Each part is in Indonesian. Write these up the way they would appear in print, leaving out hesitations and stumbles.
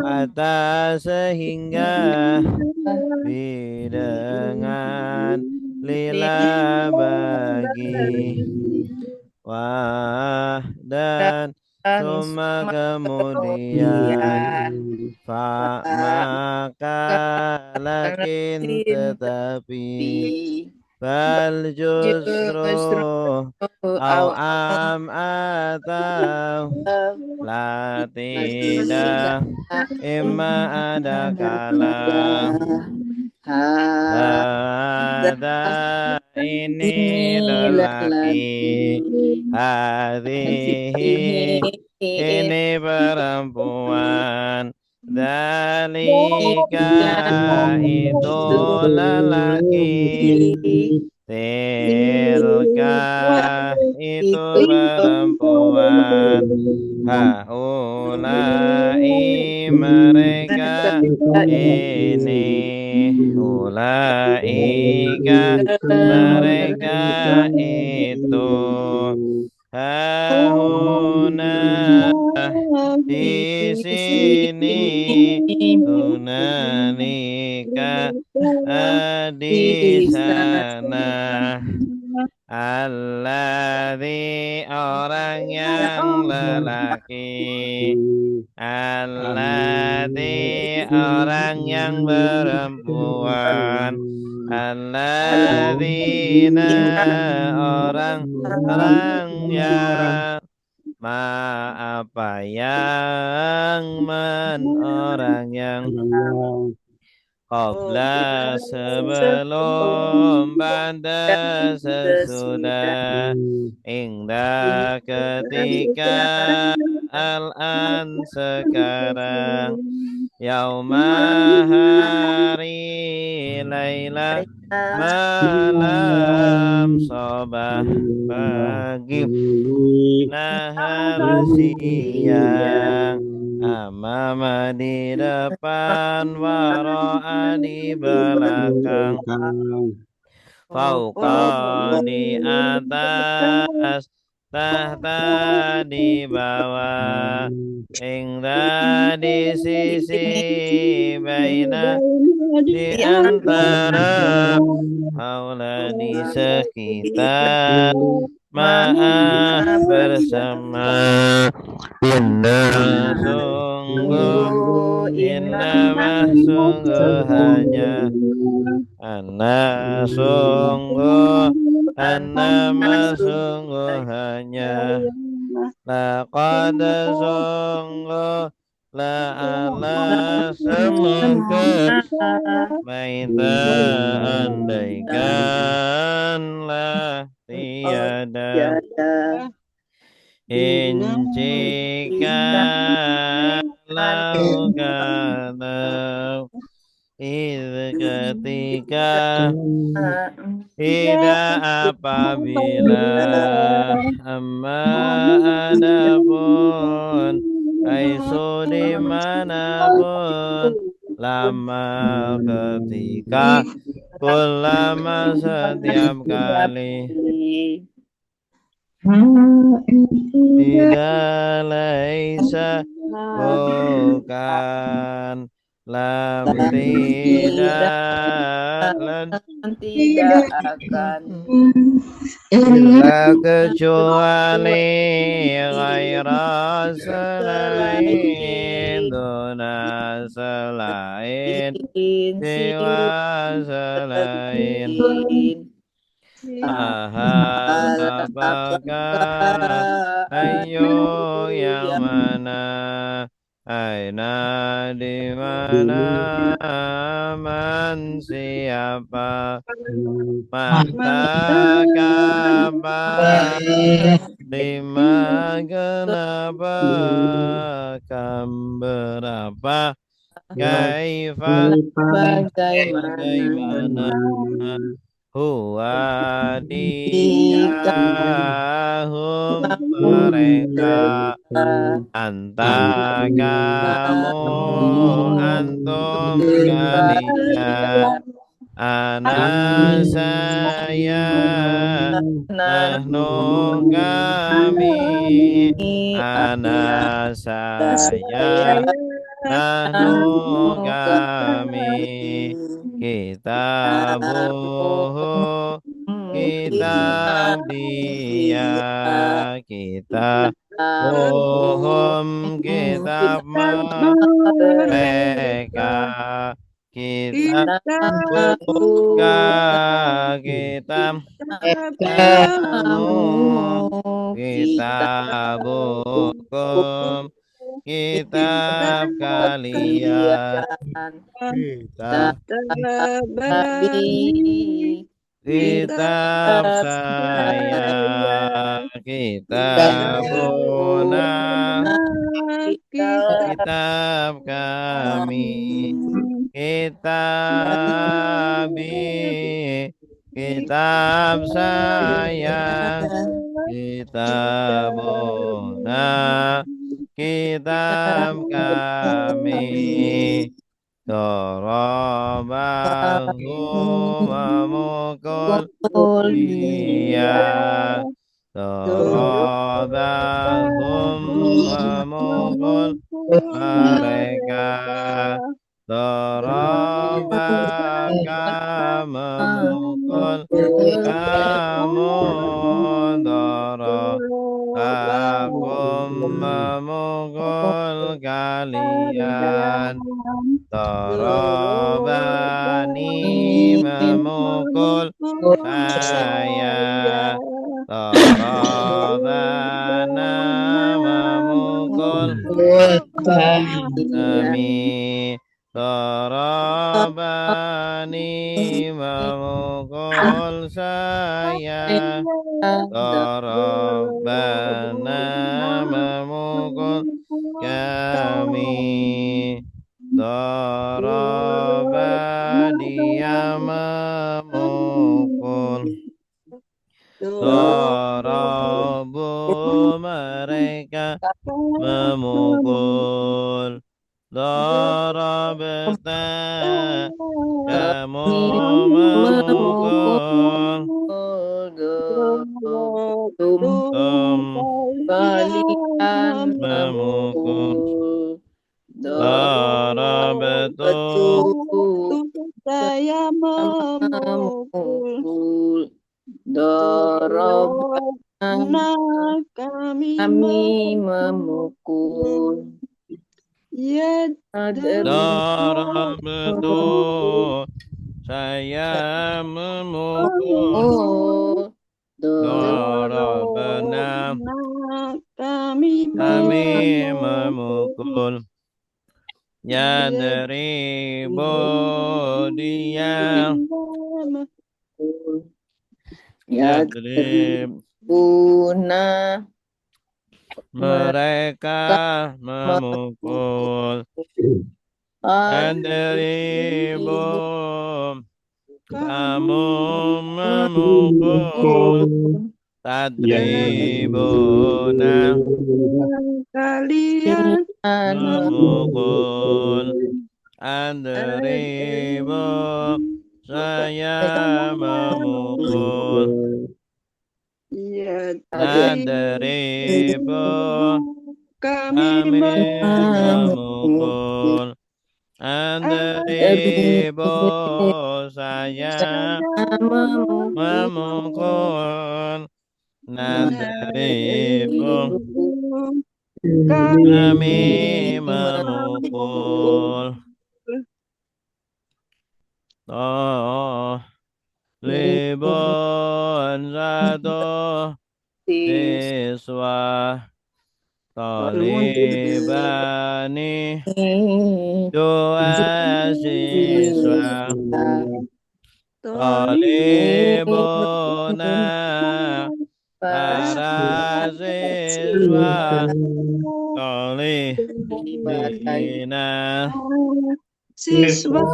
atas sehingga dengan lila bagi wah dan summa kemudian fa maka lakin tetapi bal justru au atau la tidak imma ada kala ada ini lelaki hadhihi ini perempuan dalika itu lelaki tilka itu perempuan haulai mereka ini ulaika mereka itu hahuna di sini hunalika di sana alladzi orang yang lelaki alladzi orang yang perempuan alladzina orang yang apa yang orang yang qabla sebelum pada sesudah indah ketika al-an sekarang yauma hari laila malam sobah pagi nahar siang amama di depan wara'a di belakang fauqa di atas tahta di bawah ingda di sisi baina di antara haula di sekitar maaf bersama inna sungguh hanya sungguh hanya laqad sungguh la ala semoga maida andaikanlah tiada incika kalau ketika tidak apabila amma adapun aisu dimanapun lama ketika lama setiap kali tidak laisa bukan lam tidak akan illa kecuali ghaira selain duna selain siwa selain ahal apakah ayo yang mana aina di mana man siapa mata kabar di kenapa kam berapa bagaimana huwa diyahum mereka anta kamu antum kalian ana saya nahnu kami, ana saya, nahnu kami, kitabuhu, kitab dia, kitabuhum, kitab mereka, kitab buka, kitab kamu, kitabukum, kitab kalian, kitab kitab saya, kitabuna, kitab kami, kitabi, kitab saya, kitabuna, kitab kami, darabahu memukul dia, darabahum memukul mereka, darabaka memukul kamu, darabakum memukul kalian, darabani memukul saya, darabana memukul kami, darabani memukul saya, darabana memukul kami, daraba dia memukul, darabu mereka memukul, darabta kamu memukul, kalian memukul, darabtu saya memukul, darabna kami memukul, ya darabtu saya memukul, darabna kami memukul, yadribu dia, Buna mereka memukul, yadribu kamu memukul, tadribuna kalian memukul, adribu saya memukul, adribu kami memukul, adribu saya memukul, nadribu kami memukul, libun satu siswa, talibani dua siswa, talibuna para siswa, talibina siswa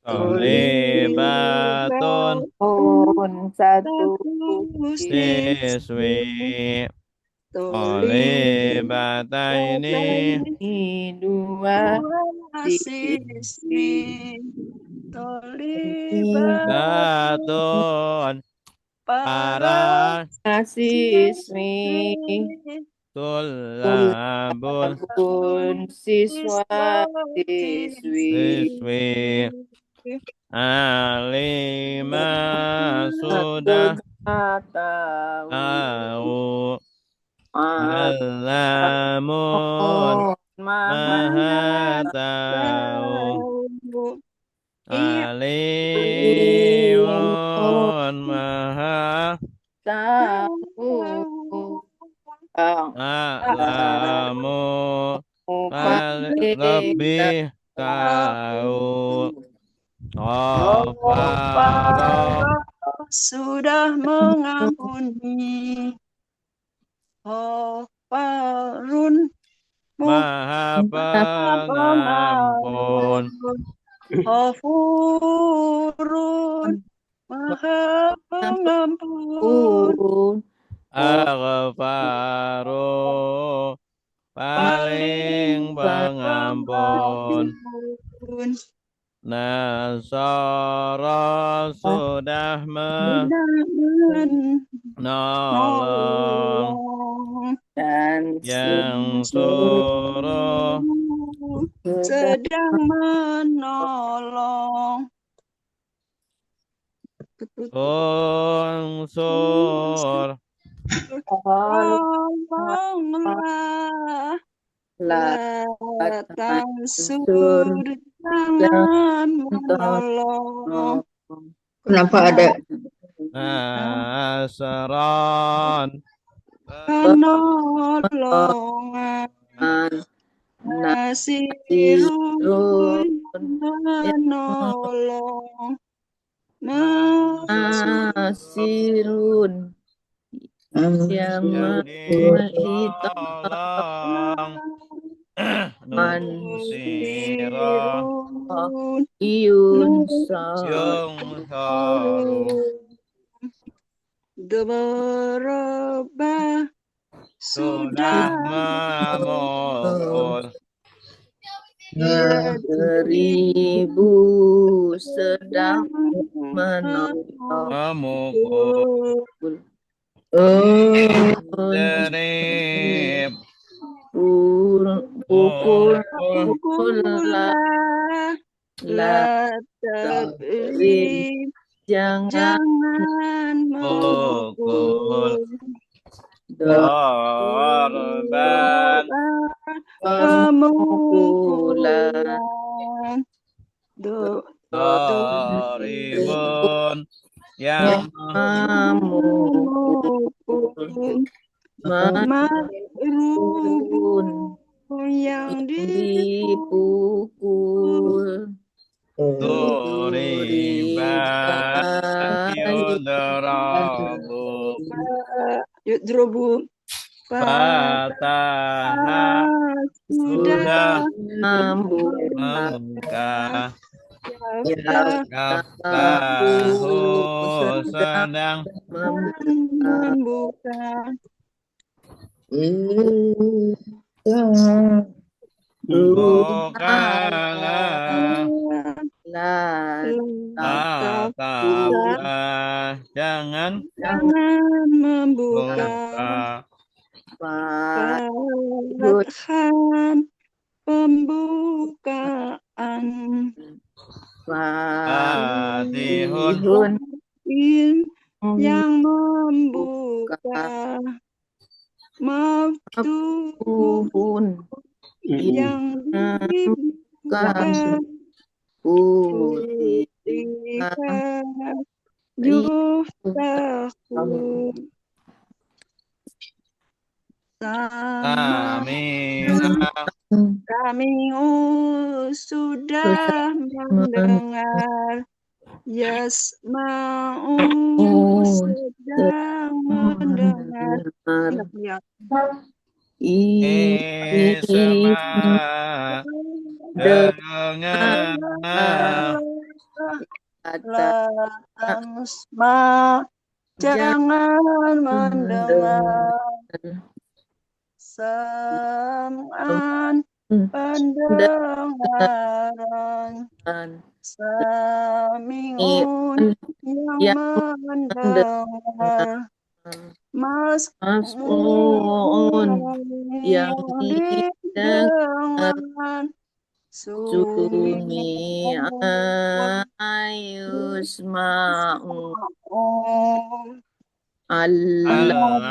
talibatun satu siswi, talibataini dua siswi, Tolibat Katon para para siswi tulabun siswa siswi siswi alima sudah tahu alamun maha tahu alimun maha a'lamu lebih tahu Ghafarah sudah mengampuni. Ghafarun maha pengampun Ghafurun maha pengampun. Aghfaru paling pengampun Nasara sudah menolong Dan yang suruh sedang menolong. unsur Tolonglah tansur jangan menolong. Kenapa ada nasron Penolongan nasirun menolong. nasirun yang ditolong nusiro yung saru Berubah sudah sudah memukul seribu sedang menolong memukul derib pukul pukullah tabrib jangan memukul korban pemukulan doribun yang memukul makrubun yang dipukul duribat yudrabu yudrobu fataha sudah membuka yaftahu sedang membuka bukalah tataplah jangan membuka Fathan pembukaan Fatihun yang membuka Maftuhun yang dibuka Yuftahu kami sudah mendengar Yasma'u sedang mendengar Isma dengar Latangusma jangan mendengar Sam'an pendengaran Sami'un yang mendengar, Mas'un yang yang didengar, didengar, Sumi'a yusma'u. Allah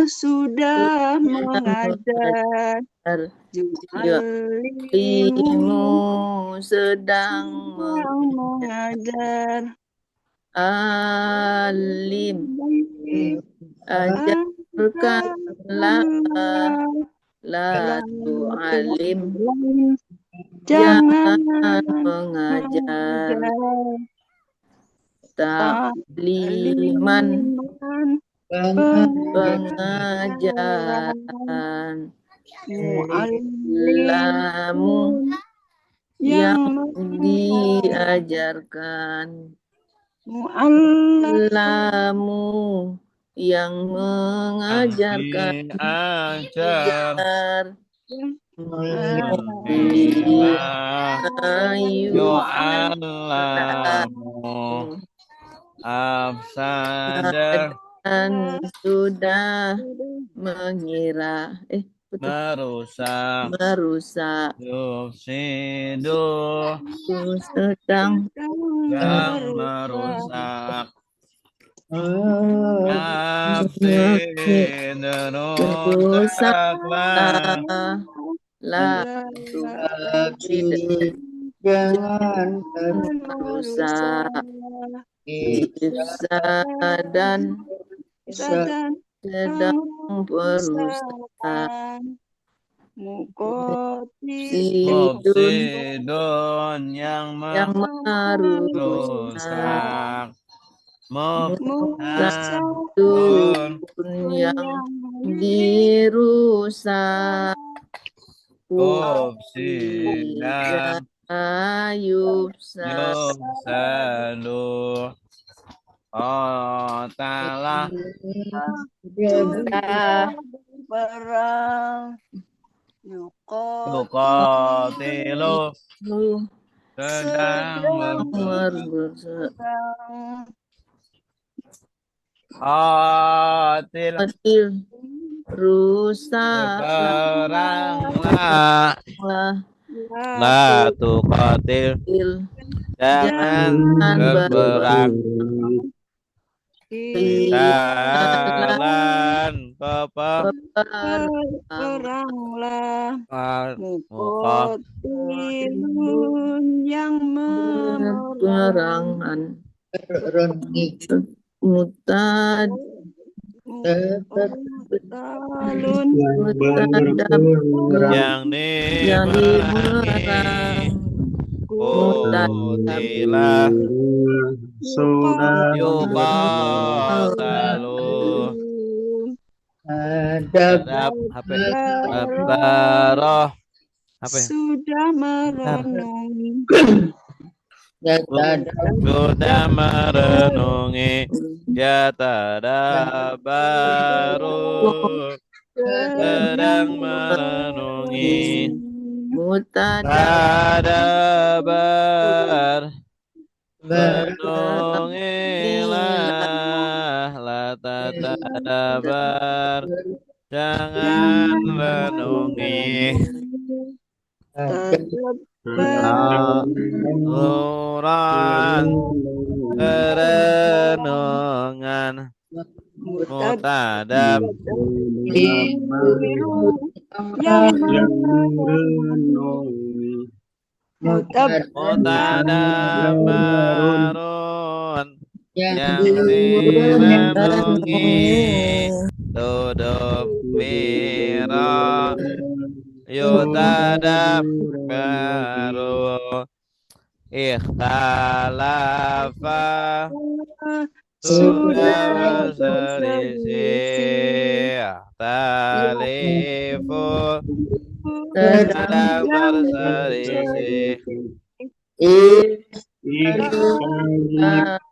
sudah mengajar, Yu'allimu Yu'allimu sedang mengajar, alim ajarkanlah la tu'alim jangan jangan mengajar takliman pengajaran mu'allimu yang diajarkan lamu yang mengajarkan ajar yu'alamu afsada dan sudah mengira merusak yufsidu sedang yang merusak Absin rusaklah tidak jangan merusak dan sedang perusahaan mufsidun yang merusak mufsidun yang dirusak mufsidan yufsadu qatala perang yuqatilu sedang qatil rusak berperanglah la tuqatil jangan berperang jalan peranglah muqatilun yang peperangan mutad yang dimerang qutila yuqatalu adab HP Baroh HP sudah merenung sudah merenungi ya tadabaru sedang merenungi tadabar renungilah la tadabar jangan renungi Quran renungan mutadab yang mutadabarun yang direnungi tudub wira yutadab baru ikhtalafa sudah selisih talifu sedang berselisih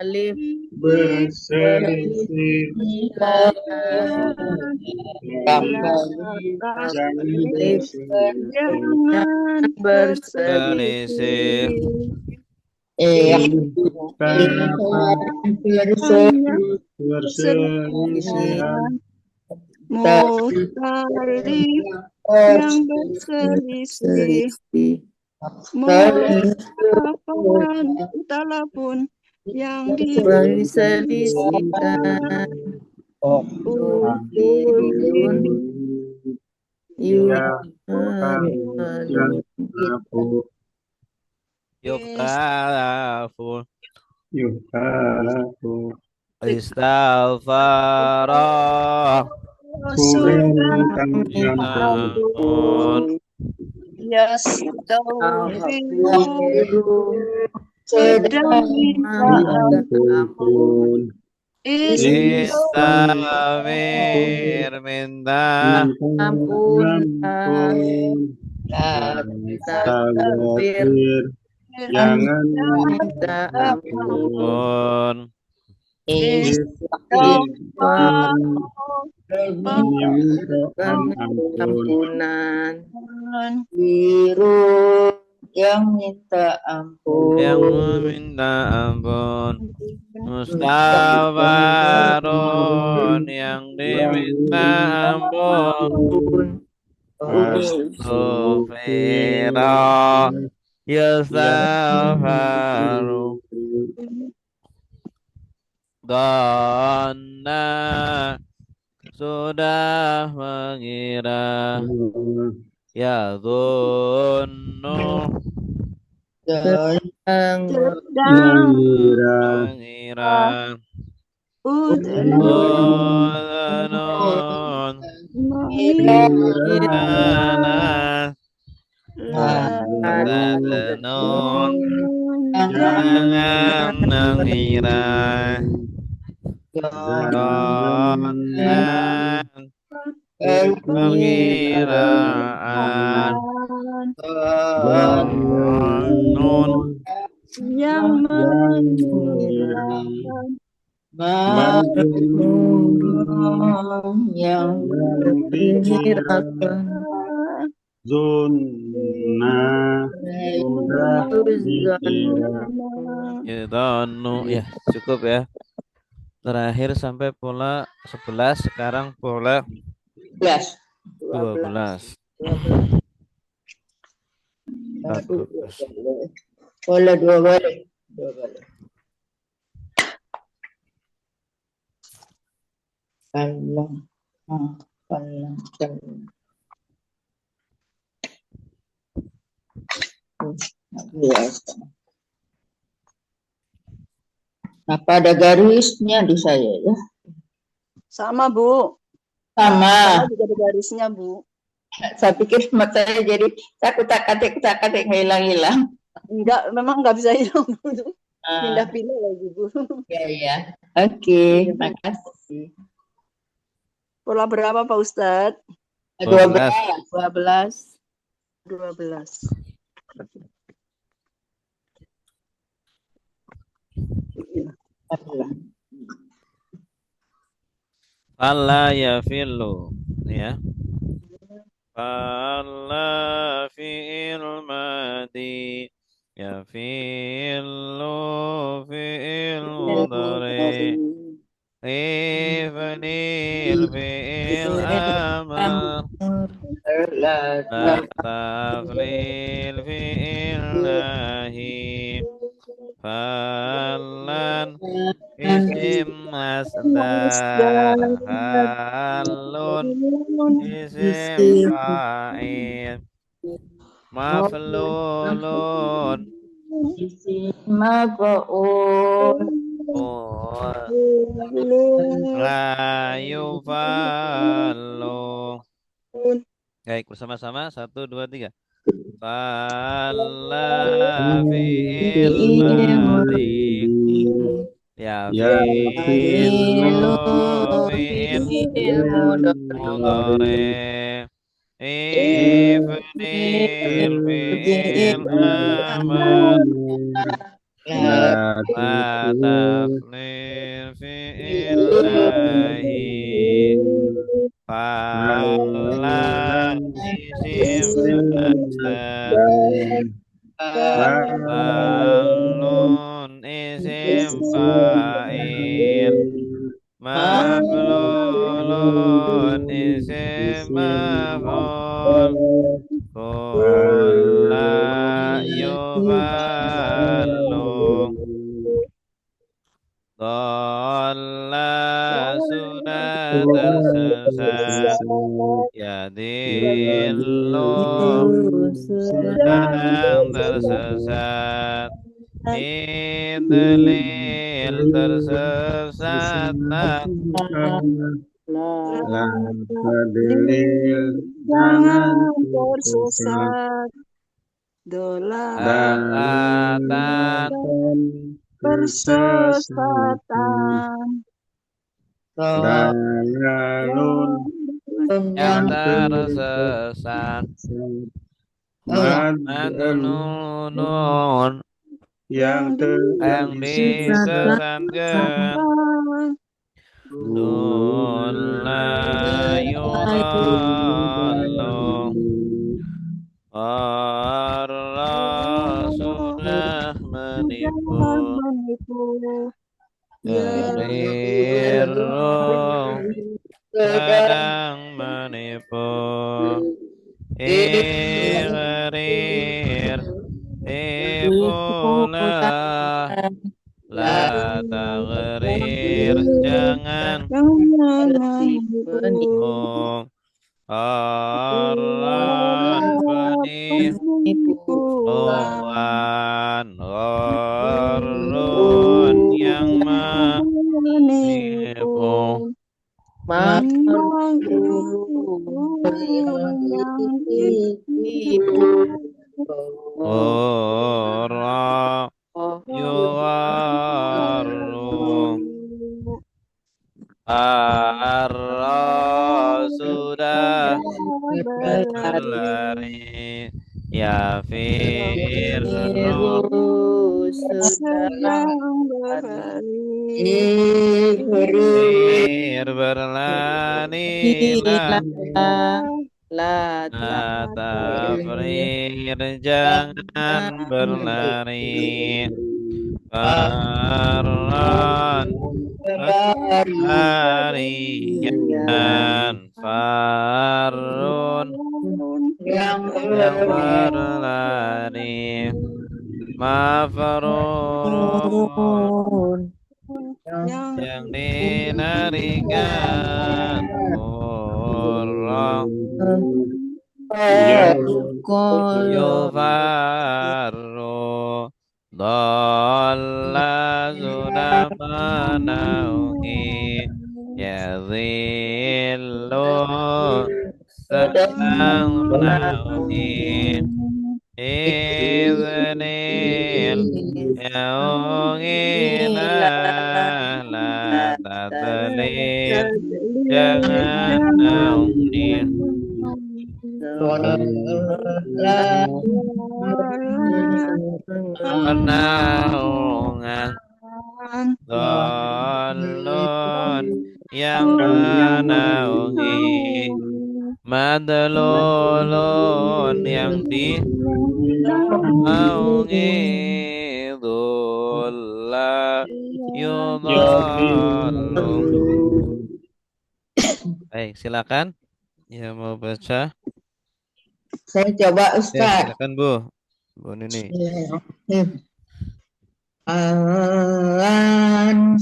Alif berselisih Alif Jangan berselisih hanya perselisihan mutarif yang berselisih Mustafan utala pun yang berselisihkan diusul Yukhalafu yukhalafu Istaghfara Ampun yastaghfiru sedang minta ampun Istamir minta ampun Astagfir jangan minta Ampun minta ampun ampunan yang minta ampun Yang meminta ampun Mustaghfarun yang diminta ampun Astaghfirullah Yastaghfaru Dhanna sudah mengira Ya dhunnu sedang mengira Udhunun Ana Tadnun Jangan mengira Dhannan Pengiraan Dhanun yang yang dikirakan zona sudah dikira Ya dhannu ya cukup ya. Terakhir sampai pola 11, sekarang pola 12. Pola 2 balik. Palang. Biasa. Apa ada garisnya di saya ya? sama Bu Sama. juga ada garisnya Bu. Saya pikir mata saya jadi takut-takut hilang-hilang. Enggak, memang enggak bisa hilang Bu. Pindah-pindah lagi Bu. Ya. Oke, makasih. Pola berapa Pak Ustadz? 12. 12. Fala yafillu ya. Fala fi'il madi yafillu fi'il mudhari Ifnil fi'il amr La taflil fi'il nahi Falan isim masdar halun isim fa'il maflulun Isim maf'ul. la yufallu. Baik, bersama-sama 1 2 3. Falla fi'il madi ya fi'lu fi'il mudhari ifnil fi'il amr La La tuflil taflil fi'illahi Fala isim masdar Falun isim fa'il Maf'ulun isim maf'ul Kulla yufallu Dhalla sudah tersesat Yadillu sedang tersesat Idlil tersesat La tadlil jangan tersesat Dalatan Persesatan Dalalun yang tersesat tersesat Madun Madnunun yang yang tersesat disesatkan Dulla yudallu Allah sudah menipu Geriru sedang menipu Igrir tipulah La tagrir jangan menipu Arran penipuan Gharrun yang menipu Ghurra yuwarru Arra sudah berlari Ya firru berlarilah La tafrir jangan berlari Farran berlarian Farrun yang berlari Mafarurun yang dilarikan Murrah Yufarru Dhalla sudah menaungi Yazillu sedang menaungi Iznil Yaungina La tatlil jangan naungi Penaungan Dhalun yang menaungi Madlulun yang dinaungi Dhulla yudhallu Baik, silakan yang mau baca. Saya coba Ya, Ustaz. silakan Bu Nini. Alan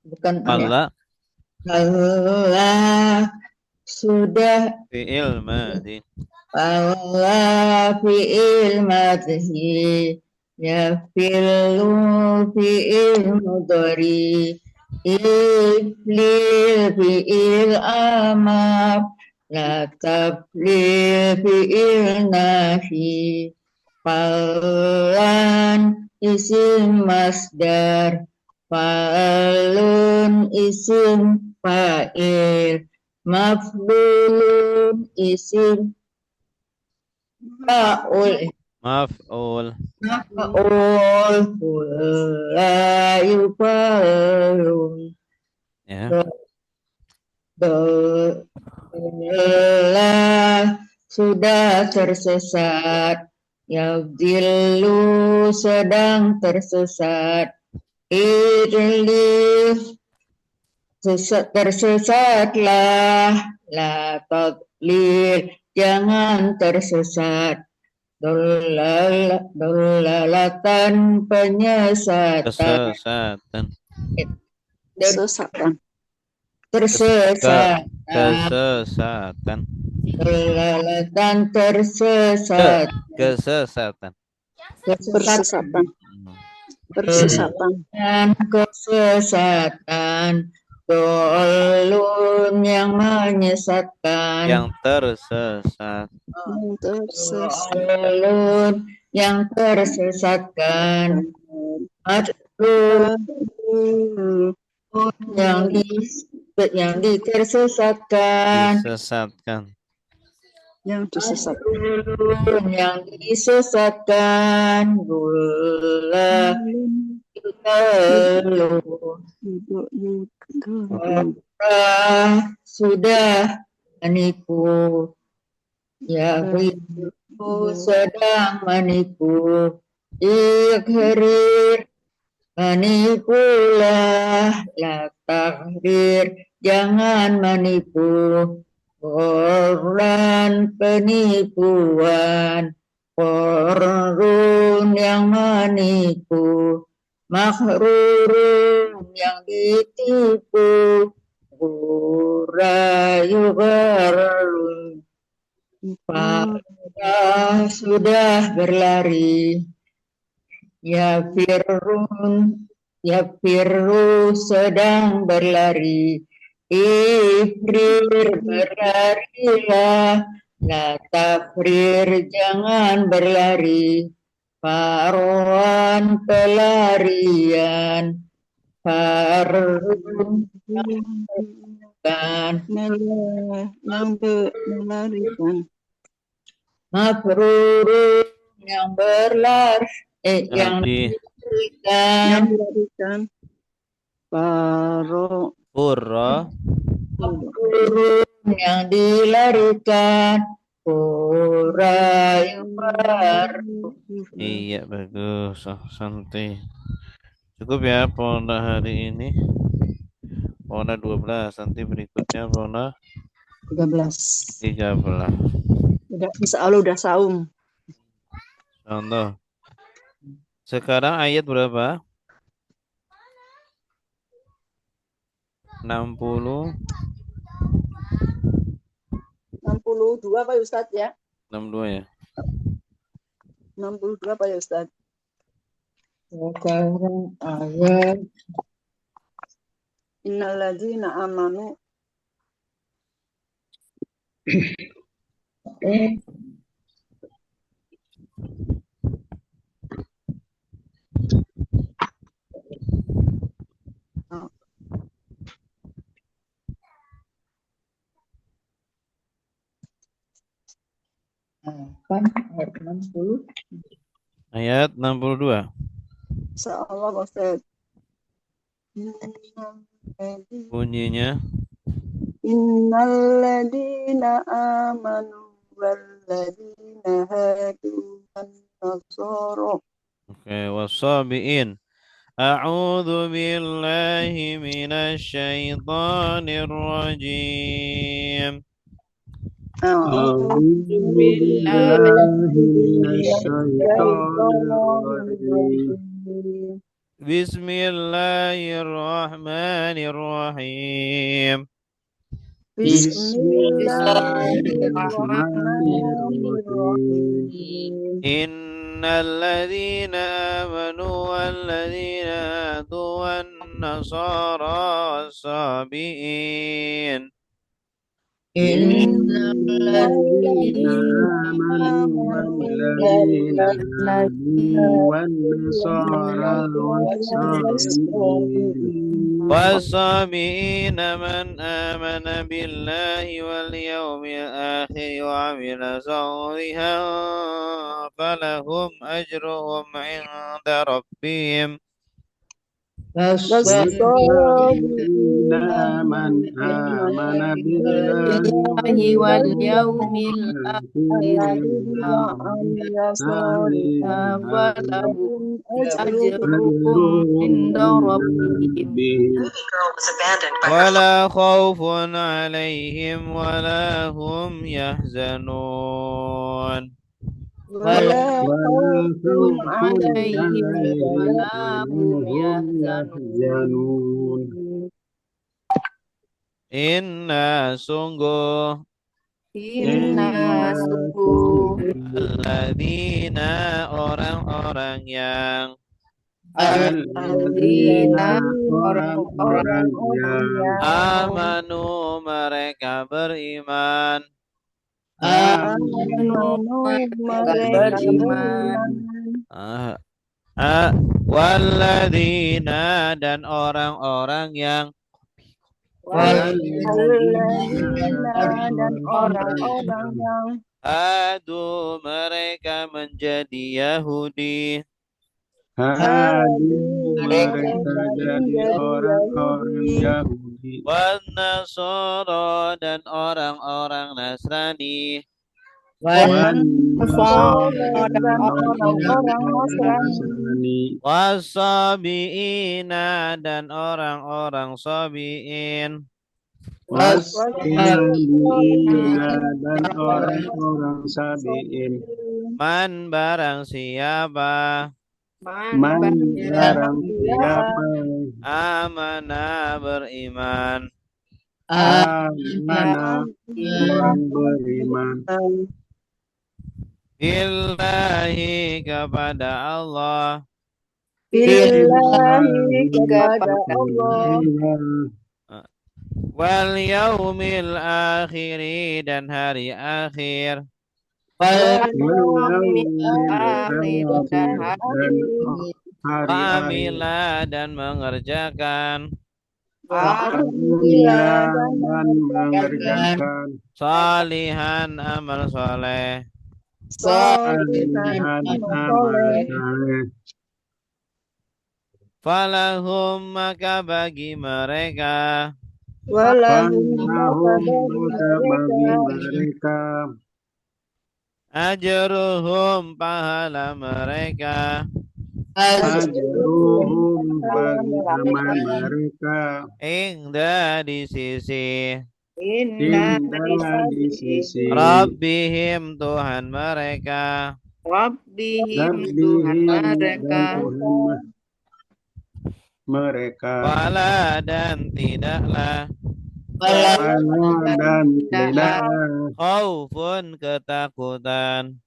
bukan Allah Allah sudah fi'il madhi Allah fi'il madhi yafilu fi'il mudhari iflil fi'il amar la tablil fi'il nafi falan isim masdar fa'alun isim fa'il maf'ulun isim fa'ul Maf'ul. Maf'ul la yufalun. Ya. Dola sudah tersesat. Yadillu sedang tersesat. Idlif tersesatlah. La tadlil jangan tersesat. Dolalatan penyesatan. Kesesatan. Sesatan. Tersesat. Kesesatan. Dolalatan tersesat. Kesesatan. Persesatan. Hmm. Persesatan. Dan kesesatan. Dolun yang menyesatkan. Yang tersesat. Tersesat. Dolun yang tersesatkan. Adlun yang ditersesatkan. Disesatkan. Yang disesatkan. Adlun yang disesatkan. Gula sudah menipu. Ya itu sedang menipu. Ikhrir menipulah. La takdir jangan menipu. Korban penipuan. Korun yang menipu. Makhrurun yang ditipu. Gurayu garun. Pada sudah berlari. Ya firru sedang berlari. Ifrir berlarilah. La tafrir jangan berlari. Farwan pelarian. Farun kan. Melarikan. Mafrurun yang yang diberikan. Melarikan. Paro. Purra. Mafrurun yang dilarikan. Pura yang baru. Iya, bagus. Oh, santai. Cukup ya pona hari ini. Pona 12. Nanti berikutnya pona 13. 13. Insya Allah udah saum. Contoh. Sekarang ayat berapa? 60. 62 Pak Ustadz ya? 62 ya? 62 Pak Ustadz. Sekarang ayat Innalladzina amanu. ayat 60. Ayat 62. Insya Allah Pak Ustadz. Bunyinya Innalladzina amanu walladzina hadu wan nasara. Oke, wasabiin. A'udzu billahi minasy syaithanir rajim. A'udzu billahi minasyaitonir. Bismillahirrahmanirrahim. Bismillahirrahmanirrahim. Innalladzina amanu walladzina hadu wan nasara wasabiin. Innalladzina amanu walladzina hadu wan nasara wasabiin man amana billahi wal yawmil akhir wa amila salihan فلهم أجرهم عند ربهم والصابرين من آمن بالله بالله واليوم الآخر وعمل صالحا صالحا فلهم أجرهم أجرهم عند عند ربهم ربهم ولا خوف عليهم ولا هم يحزنون ولا ولا خوف خوف عليهم عليهم عليهم ولا ولا ولا هم هم يحزنون. يحزنون Inna sungguh Inna Inna sungguh alladzina orang-orang yang alladzina orang-orang orang-orang yang amanu mereka beriman amanu mereka mereka beriman beriman ah, walladzina dan orang-orang yang alladzina dan orang-orang yang adu mereka menjadi Yahudi hadu mereka mereka jadi menjadi orang-orang Yahudi Yahudi wan Nasara dan orang-orang Nasrani wan Nasara Nasara dan dan orang-orang orang-orang Nasrani Nasrani wasabiina dan orang-orang sabiin wasabiina dan orang-orang sabiin man barang siapa man barang siapa amana beriman amana orang beriman billahi kepada Allah billahi kepada Allah wal yaumil akhiri dan hari akhir wal yaumil akhir dan dan hari hari Wa'amila dan mengerjakan Wa'amila dan mengerjakan salihan amal soleh salihan salihan amal amal soleh saleh falahum maka bagi mereka walahum falahum maka maka bagi mereka mereka ajruhum pahala mereka ajruhum bagi amal mereka ingda di sisi indah indah di sisi Rabbihim Tuhan mereka Rabbihim Tuhan Rabbihim dan mereka Tuhan mereka wala dan tidaklah Wala dan tidak khaufun ketakutan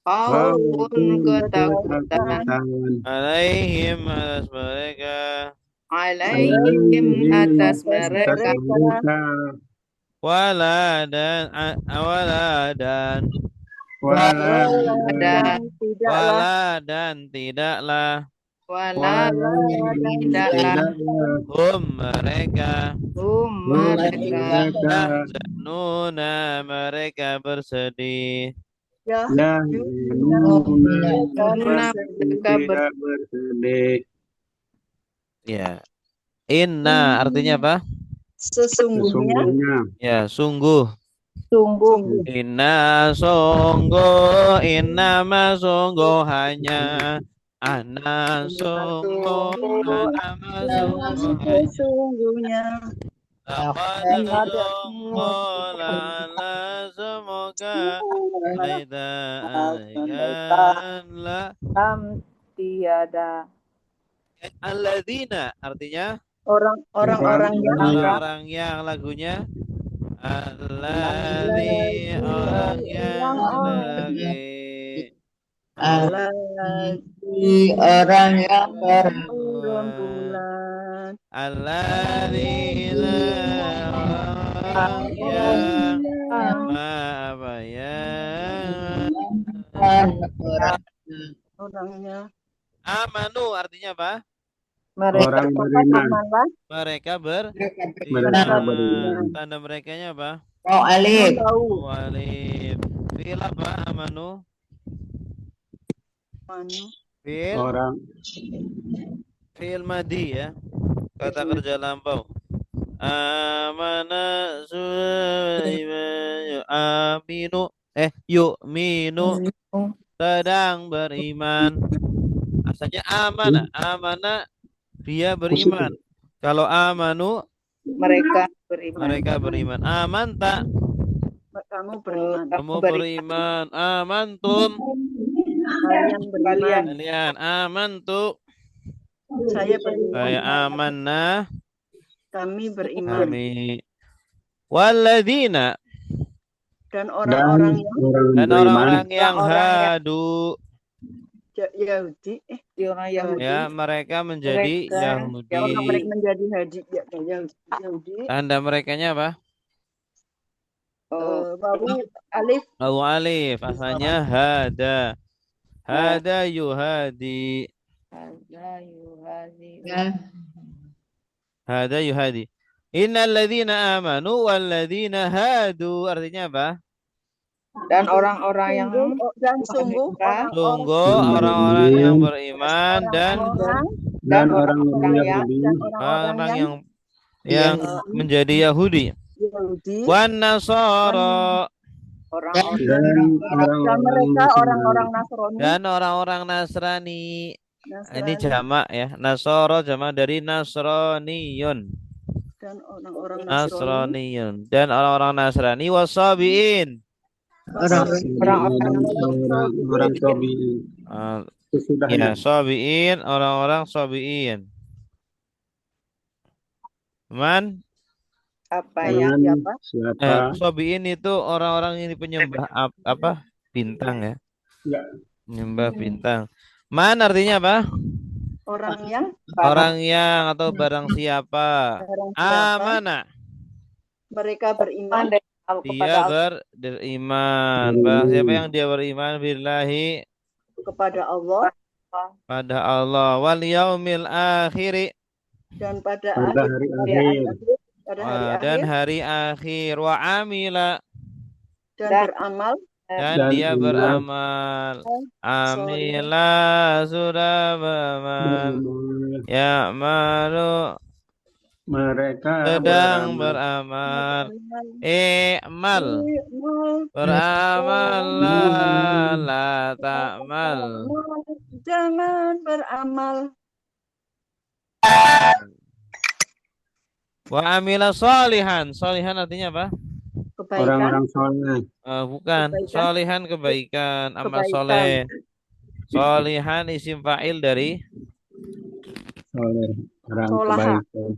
khaufun ketakutan alaihim atas mereka alaihim atas mereka wala dan tidaklah wala tidaklah hum mereka mereka yahzanuna mereka bersedih mereka tidak bersedih. ya inna artinya apa sesungguhnya ya sungguh sungguh inna sungguh inna ma sungguh hanya ana sungguh ana ma sungguh hanya sesungguhnya lala semoga Aida la tiada alladzina artinya orang-orang yang lagunya alladzi orang yang lagi orang yang berbulan alladzina orang yang apa ya orangnya amanu artinya apa Orang beriman. mereka Mereka beriman. tanda merekanya apa alif alif fi'il apa amanu Manu. Fi'il Orang fi'il madi ya. Kata kerja lampau. Amana aminu yu'minu sedang beriman. Asalnya amana dia beriman. Kalau amanu Mereka beriman. mereka beriman. Amanta Kamu beriman. kamu beriman. Amantum Kalian beriman. kalian. Amantu Saya beriman. saya amanna Kami beriman. kami. Walladzina Dan dan orang-orang yang orang dan beriman orang-orang yang Orang-orang yang- hadu Yahudi, Di orang Yahudi. ya mereka menjadi Mereka Yahudi. orang mereka menjadi haji, Yahudi. Tanda merekanya apa? Wawu alif Wawu alif asalnya hada yuhadi hada yuhadi. Innal ladzina amanu wal ladzina hadu artinya apa? Dan orang-orang yang sungguh Sungguh orang-orang yang beriman dan dan orang-orang yang Yahudi orang yang menjadi Yahudi. Yahudi Wan Nasara orang-orang dan dan mereka orang-orang Nasrani. dan orang-orang Nasrani. Nasrani Ini jamak ya. Nasara jamak dari Nasroniyun. dan orang-orang Nasrani. Nasroniyun dan orang-orang Nasrani wasabiin. orang Tobi Ya, sabiin orang-orang sabiin. Man apa ya? siapa sabiin itu orang-orang ini penyembah apa? Bintang ya. Ya. Penyembah bintang. Man artinya apa? Orang yang atau barang siapa. Amana. Mereka beriman Dia beriman. Barang siapa yang dia beriman billahi kepada Allah pada Allah wal yaumil akhiri dan pada hari akhir dan hari akhir wa amila dan beramal dan dia beramal amila sudah beramal ya malu mereka sedang beramal mal beramal la ta'mal jangan beramal wa amila solihan artinya apa? kebaikan orang-orang soleh Bukan solihan kebaikan amal soleh. Solihan isim fa'il dari soleh orang Solaha. kebaikan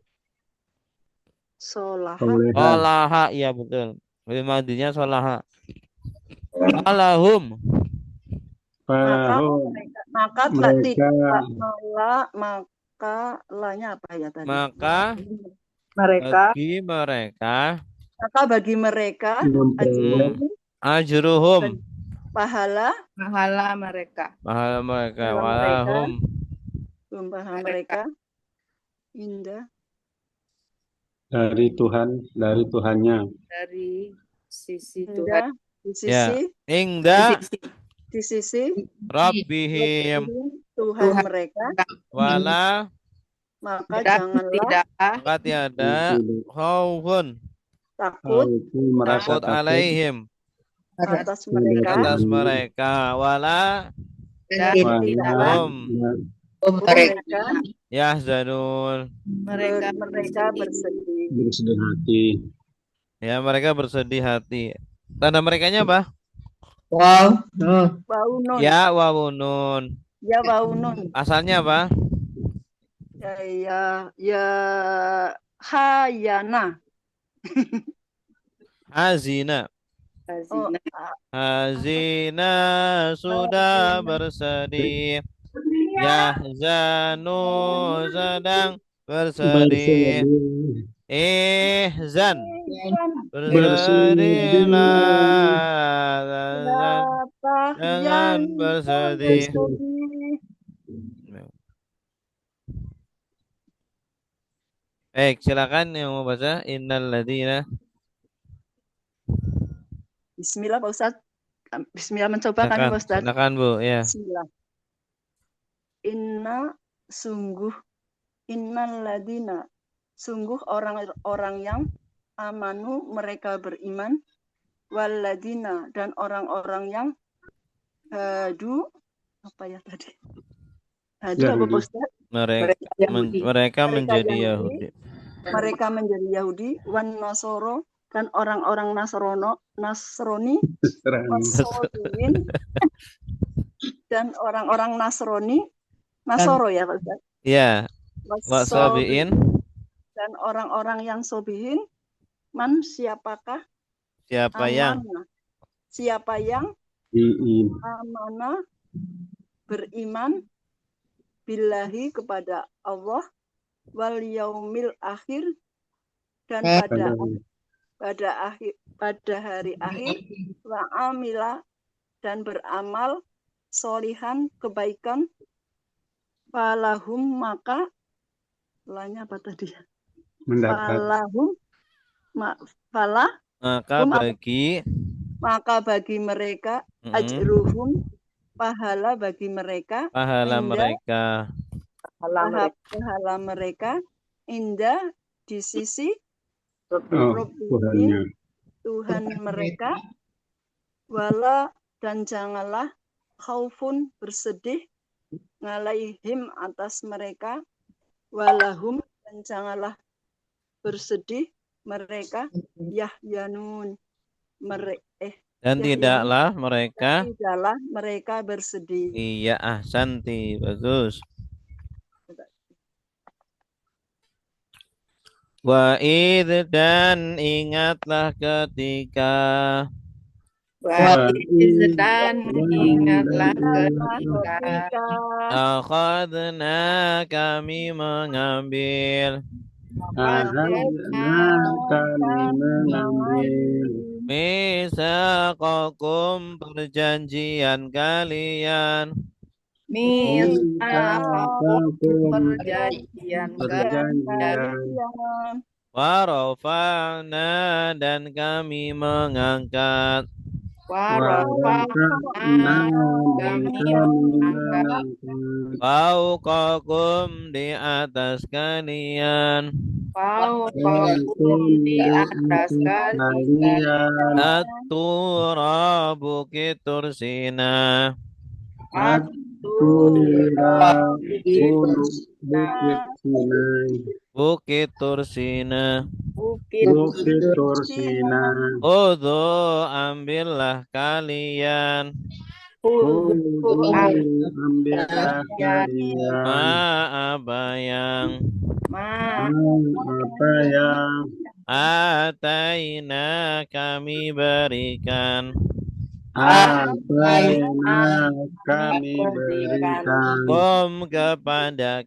Solaha solaha, iya betul. Fi'il madinya solaha. Alahum maka mereka maka lanya apa ya tadi? maka Mereka bagi mereka ajruhum pahala mereka walahum pahala mereka indah dari Tuhannya dari sisi indah Tuhan. di sisi Rabbihim Tuhan mereka wala maka janganlah maka tiada khaufun takut alaihim atas mereka wala hum mereka yahzanun mereka bersedih hati ya mereka bersedih hati. Tanda merekanya apa? bau nun Ya wawunun. Asalnya apa? ya hayana Hazina. Hazina sudah bersedih. Yahzanu sedang bersedih. Ihzan bersedihlah jangan bersedih. Baik, silakan yang mau baca. Innal ladzina. Bismillah Pak Ustadz. Bismillah mencoba kami Pak Ustadz. Silakan Bu, ya. Bismillah. sungguh innalladzina sungguh orang-orang yang amanu mereka beriman, walladzina dan orang-orang yang hadu apa ya tadi? Hadu apa Yahudi. Pak Ustaz? Mereka menjadi Yahudi. Mereka menjadi Yahudi, wan Nasoro dan orang-orang Nasrani, Wasobiin dan orang-orang Nasoro ya Pak Ustaz. Ya, Wasobiin dan orang-orang yang sobihin, man siapakah? Siapa yang amanah beriman billahi kepada Allah wal yaumil akhir dan pada hari akhir wa amila dan beramal solihan kebaikan falahum maka lanya apa tadi? Falahum maka bagi mereka ajruhum pahala bagi mereka pahala mereka indah di sisi Tuhan mereka wala dan janganlah khaufun bersedih ngalaihim atas mereka walahum dan janganlah bersedih mereka yahyanun dan tidaklah mereka bersedih. Iya, ahsanti, bagus. Wa idh dan ingatlah ketika akhadna kami mengambil misaqakum perjanjian kalian warafa'na dan kami mengangkat fauqakum di atas kalian at-tura bukit Tursina Bukit Tursina. Udhu ambillah kalian. Apa yang Ataina kami berikan. Kepada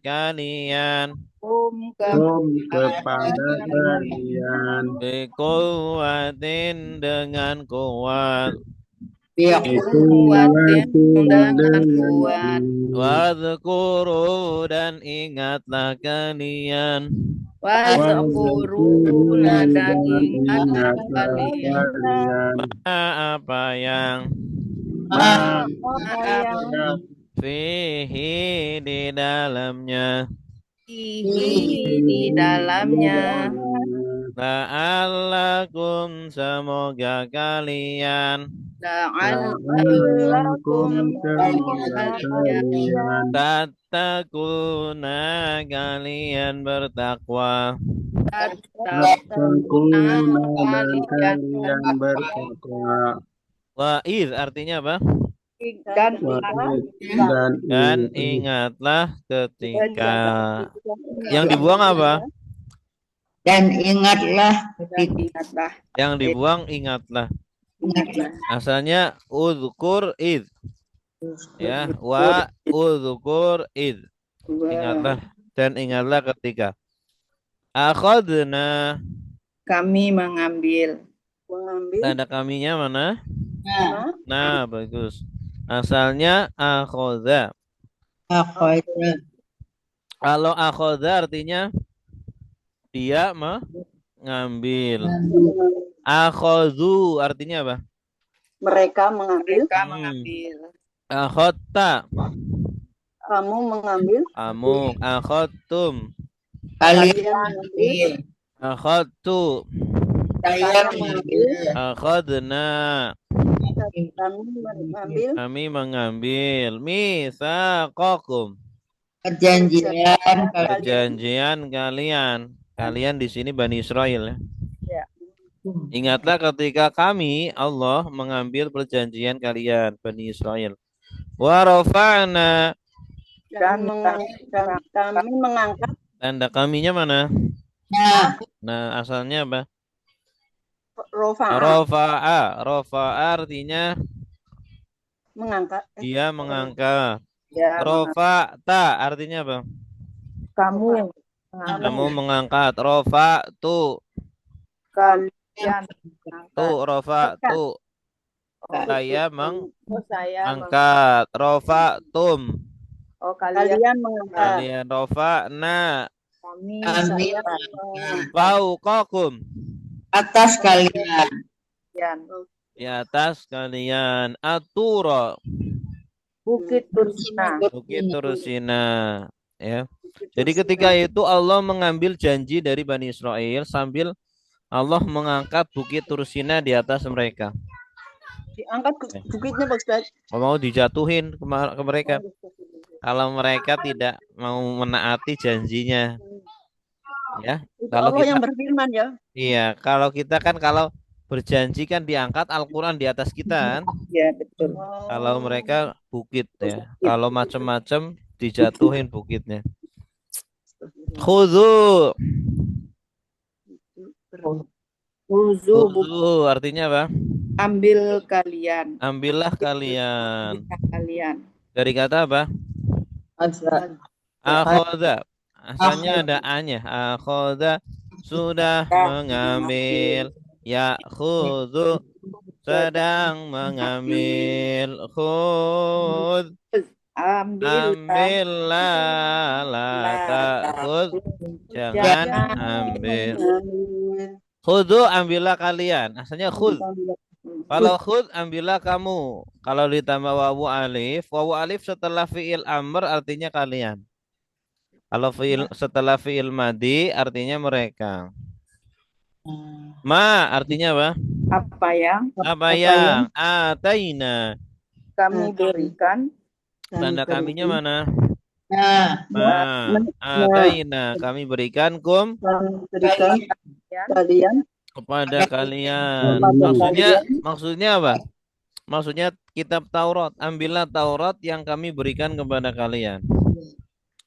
kalian. Bikuatin dengan kuat. Wadhkuru dan ingatlah kalian. Apa yang fihi di dalamnya. La'allakum semoga kalian tattaquna kalian bertakwa. Wa'idh artinya apa? Dan ingatlah ketika. Yang dibuang apa? Dan ingatlah. Yang dibuang ingatlah. Asalnya udhkur id. Ya, wa udhkur id. Ingatlah dan ingatlah ketika. Akhadna kami mengambil. Tanda kaminya mana? Nah, bagus. Asalnya akhadha. Kalau akhadha artinya dia mengambil. Akhadhu artinya apa? Mereka mengambil. Akhadta. Kamu mengambil. Kamu. Akhadtum. Kalian Kalian mengambil. mengambil. Akhadtu. Saya mengambil. Akhadna. Kami mengambil. Kami mengambil. Mitsaqakum. Perjanjian kalian. Perjanjian kalian. Kalian di sini Bani Israel ya. Ya. Ingatlah ketika kami Allah mengambil perjanjian kalian Bani Israel. Wa rafa'na. Dan kami mengangkat. Tanda kaminya mana? Nah, Nah, asalnya apa? Rofa'a. Rafa'a artinya Mengangkat. dia mengangkat. Ya, Rafa'ta artinya apa? kamu Kamu mengangkat. Rafa'tu. kalian Tu rafa'tu. Oh, Saya saya mengangkat. Rafa'tum. oh kalian Kalian mengangkat. Kalian rafa'na. kami kami Fauqakum. atas kalian. kalian Di atas kalian. Atura. Bukit Tursina. Bukit Tursina. Ya. Jadi ketika itu Allah mengambil janji dari Bani Israel sambil Allah mengangkat Bukit Tursina di atas mereka. Diangkat bukitnya Pak Ustaz. Mau dijatuhin ke mereka. Kalau mereka tidak mau menaati janjinya. Ya. Itu Kalau Allah yang kita berfirman ya. iya, kalau kita kan kalau berjanji kan diangkat Al-Qur'an di atas kita kan. Ya betul. Kalau mereka bukit ya. Kalau macam-macam dijatuhin bukitnya. Khudhu. Wuzu Khudhu artinya apa? ambil kalian. Ambillah kalian. Kalian. Dari kata apa? Akhadha. Asalnya ada a-nya. Akhadha sudah mengambil. Ya'khudhu sedang mengambil. Khudh ambillah la ta'khudh jangan ambil. Khudhu ambillah kalian. Asalnya khudh. Kalau khudh ambillah kamu. Kalau ditambah wawu alif setelah fi'il amr artinya kalian. Kalau setelah fi'il madi artinya mereka. Ma artinya apa? Apa yang Apa yang ataina. kami berikan Tanda kaminya mana? Nah, Ma ataina kami berikan Berikan kalian kepada kalian. Maksudnya apa? Maksudnya kitab Taurat. Ambillah Taurat yang kami berikan kepada kalian.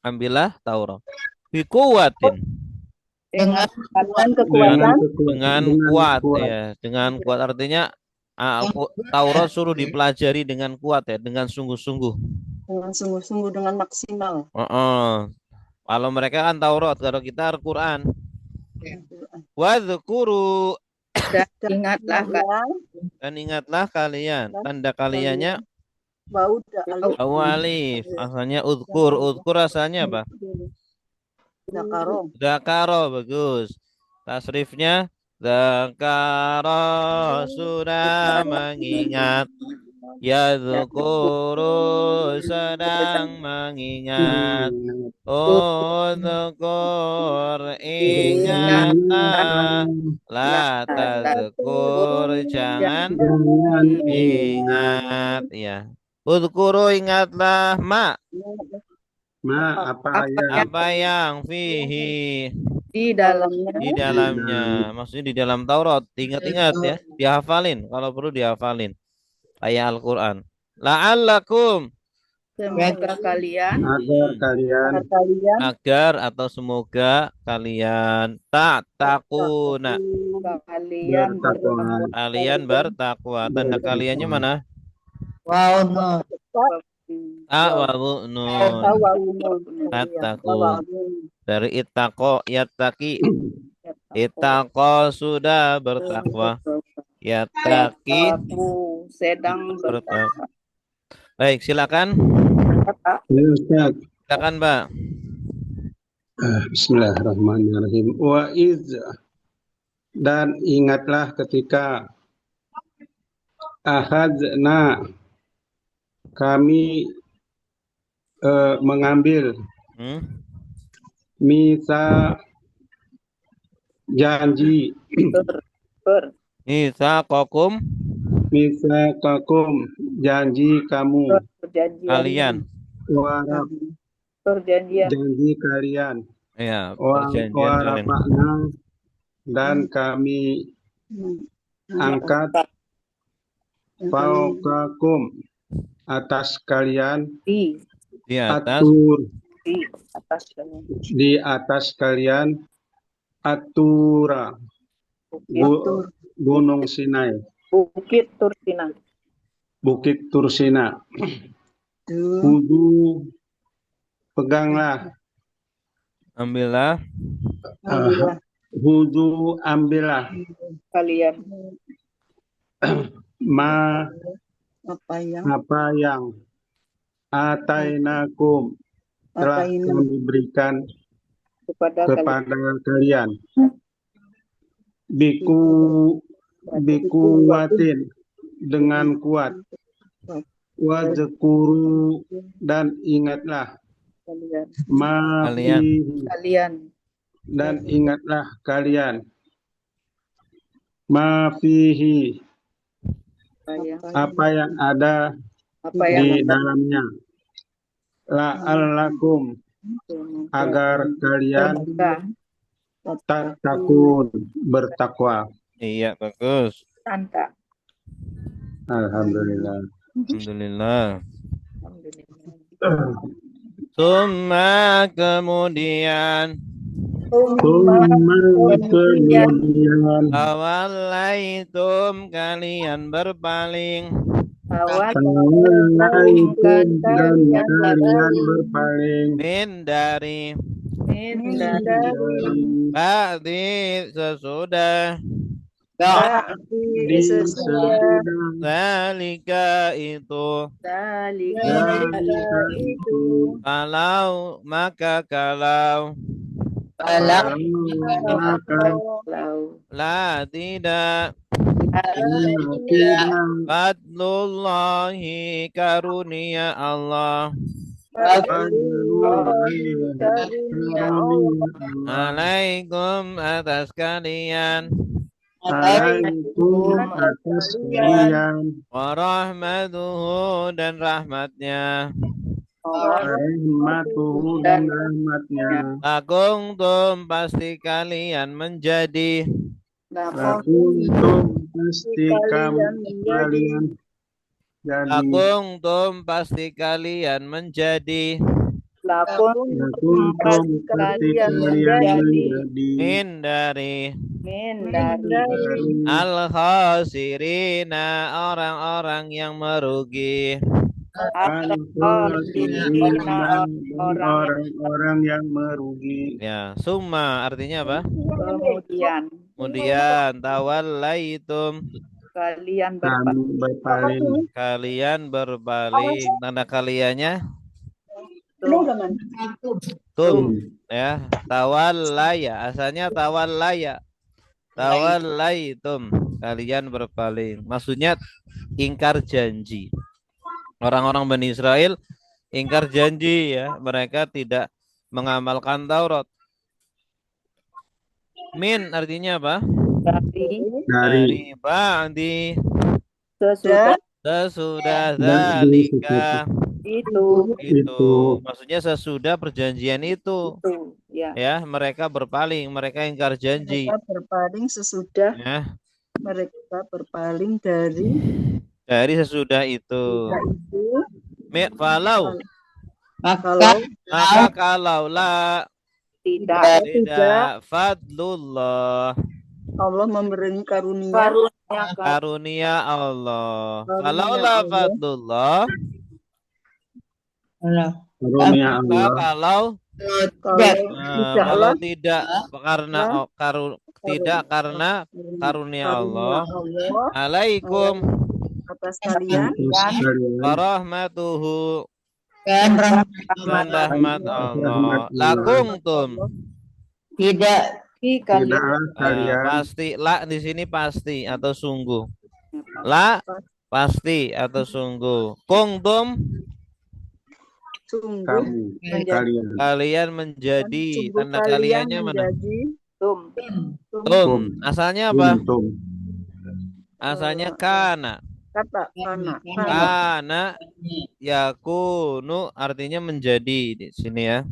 Ambillah Taurat. Bikuwatin. dengan kekuatan. Dengan kuat ya. Dengan kuat artinya Taurat suruh dipelajari dengan kuat ya. Dengan sungguh-sungguh. Dengan sungguh-sungguh, dengan maksimal. Kalau mereka kan Taurat. Kalau kita Al-Quran. Wadhkuru. dan ingatlah Dan ingatlah kalian. Tanda kaliannya Bau alif. Asalnya udhkur. Udhkur asalnya apa? Zakaro. Bagus. Tasrifnya Zakaro sudah mengingat. Yadhkuru sedang mengingat. Udhkur ingatlah. La tadhkur jangan ingat ya. Udhkuru ingatlah ma apa yang fihi di dalamnya di dalamnya. Maksudnya di dalam Taurat. Ingat-ingat ya, dihafalin kalau perlu dihafalin ayat Al-Qur'an. La'allakum semoga kalian agar atau semoga kalian takuna kalian bertakwa. Tanda kaliannya mana? wow no. Wawu nun. Attaqu. Dari ittaqo yattaqi. Ittaqo sudah bertakwa. Yattaqi sedang bertakwa. Baik, silakan. Silakan, Mbak. Bismillahirrahmanirrahim. Wa iz dan ingatlah ketika ahadzna kami mengambil misa janji Misaqakum misa kakum janji kamu perjanjian kalian. warap perjanjian janji kalian Ya, perjanjian kalian. warapakna dan kami angkat fauqakum atas kalian di Di atas atur atas kalian. di atas kalian atura gunung Sinai Bukit Tursina. Bukit Tursina Hudu peganglah ambillah Hudu ambillah Kalian ma apa yang atainakum telah kami berikan kepada kalian kepada kalian biku watin dengan kuat wazkuru dan ingatlah kalian Kalian. dan ingatlah kalian mafihi apa yang ada apa yang di dalamnya la'allakum agar kalian tattaqun bertakwa. Iya, bagus. Santa. Alhamdulillah. Alhamdulillah. Summa kemudian Kemudian awalaitum kalian berpaling Tawallaitum dan kalian berpaling dari ba'di sesudah di sesudah zalika itu kalau maka la tidak fadlullahi karunia Allah alaikum atas kalian warahmatuhu dan rahmatnya lakuntum pasti kalian menjadi lakuntum pasti kalian menjadi min dari al-khasirina orang-orang yang merugi orang-orang yang merugi. Ya, summa artinya apa? Kemudian tawallaitum kalian berpaling. Tanda kaliannya tum ya, tawallaya asalnya tawallaitum kalian berpaling. Maksudnya ingkar janji. Orang-orang Bani Israel ingkar janji ya, mereka tidak mengamalkan Taurat. Min artinya apa? Dari ba'di sesudah zalika itu maksudnya sesudah perjanjian itu ya mereka berpaling, mereka ingkar janji. Mereka berpaling sesudah ya. Mereka berpaling dari sesudah itu. Falau maka kalau la tidak fadlullah Allah memberi karunia Allah. Kalau la fadlullah kalau tidak karena karunia Allah alaikum atas kalian warahmatuhu dan rahmat Allah lakuntum tidak pasti la di sini pasti atau sungguh la pasti atau sungguh kuntum Sungguh kamu kalian kalian menjadi. sungguh Tanda kalian kaliannya mana? menjadi Tum. Tum. Asalnya apa? kuntum Asalnya kana. kata kana Kana yakunu artinya menjadi di sini ya.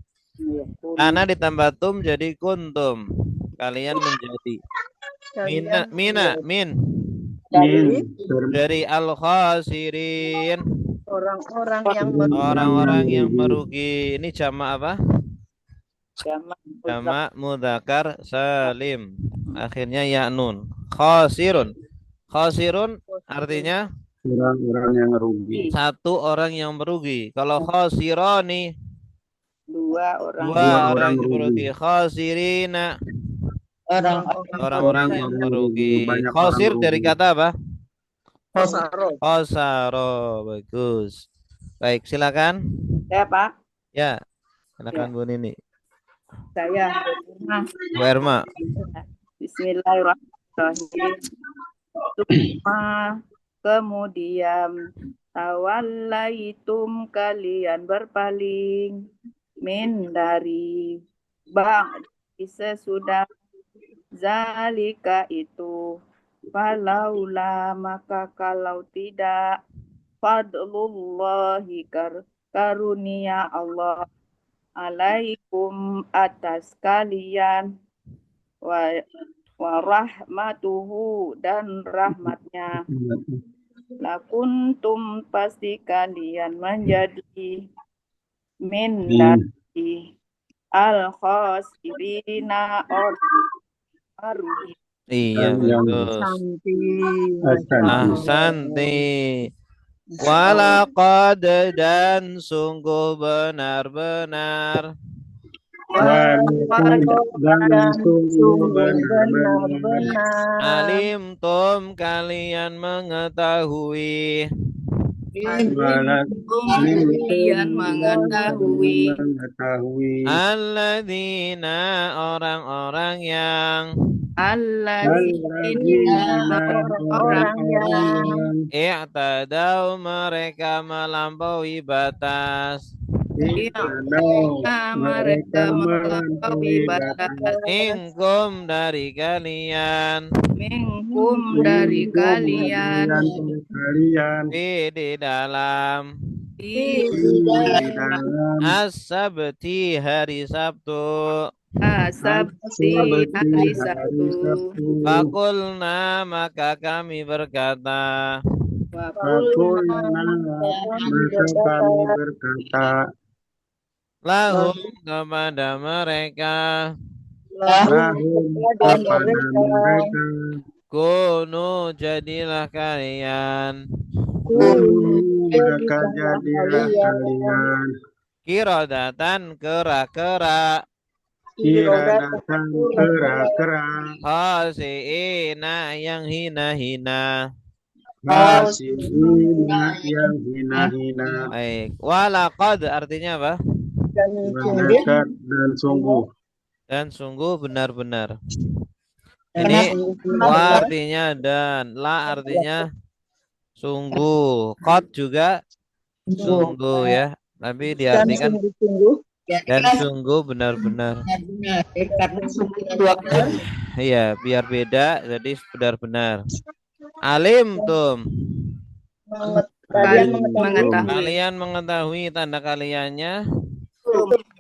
Kana ditambah tum jadi kuntum. Kalian menjadi. Mina, kalian min min dari al khasirin. orang-orang yang Orang-orang yang merugi. Ini jamak apa? Jamak Jamak mudzakkar salim. Akhirnya ya nun. Khasirun. Khasirun artinya orang-orang yang rugi. satu orang yang merugi. Kalau khasirani dua orang. dua orang orang yang merugi. Khasirina orang-orang yang merugi. Banyak Khasir orang dari rugi. kata apa? khosaro Khosaro. Bagus. Baik, silakan. Ya Pak, Ya, silakan Bu Nini. saya. Nah, Bu Erma. Bismillahirrahmanirrahim. Kemudian tawallaitum kalian berpaling min dari bang sesudah zalika itu falaula maka kalau tidak fadlullahi karunia Allah alaikum atas kalian wa rahmatuhu dan rahmatnya lakuntum pasti kalian menjadi min dari al khosirina rugi. Iya, bagus. Ahsanti. Walaqad dan sungguh benar-benar dan sungguh benar-benar alim tum kalian mengetahui Kalian mengetahui alladzina orang-orang yang orang yang i'tadau mereka melampaui batas mereka melampaui batas ingkum dari kalian minkum dari kalian di dalam di as-sabti hari Sabtu sabti hari Sabtu fakulna maka kami berkata maka kami berkata lahum kepada mereka kepada mereka kunu jadilah kalian maka jadilah kalian kirodatan kera-kera kiradatan kera-kera khasiina yang hina-hina. Hasina yang hina-hina. Baik, walaqad artinya apa? Malaikat dan sungguh. Dan sungguh benar-benar. Ini wa artinya dan, la artinya sungguh, qad juga sungguh ya, tapi diartikan dan sungguh benar-benar. Iya, biar beda jadi benar-benar. Alim tum. Kalian mengetahui tanda kaliannya.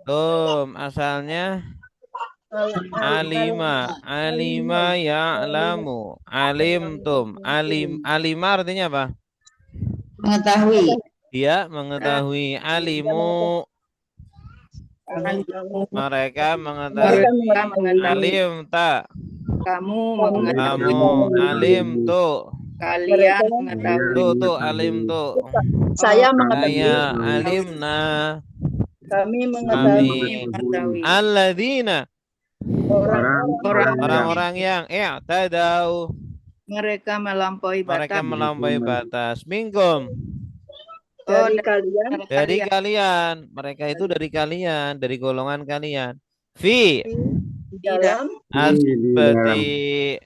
Tum asalnya alima ya'lamu alim tum alima artinya apa? Mengetahui. Dia mengetahui alimu mereka mengetahui alim tak kamu alim tuh kalian mengetahui tuh alim tuh saya mengetahui saya alimna kami mengetahui alladzina orang-orang orang yang i'tadau mereka melampaui batas minkum dari kalian mereka itu dari kalian dari golongan kalian fi dalam asbati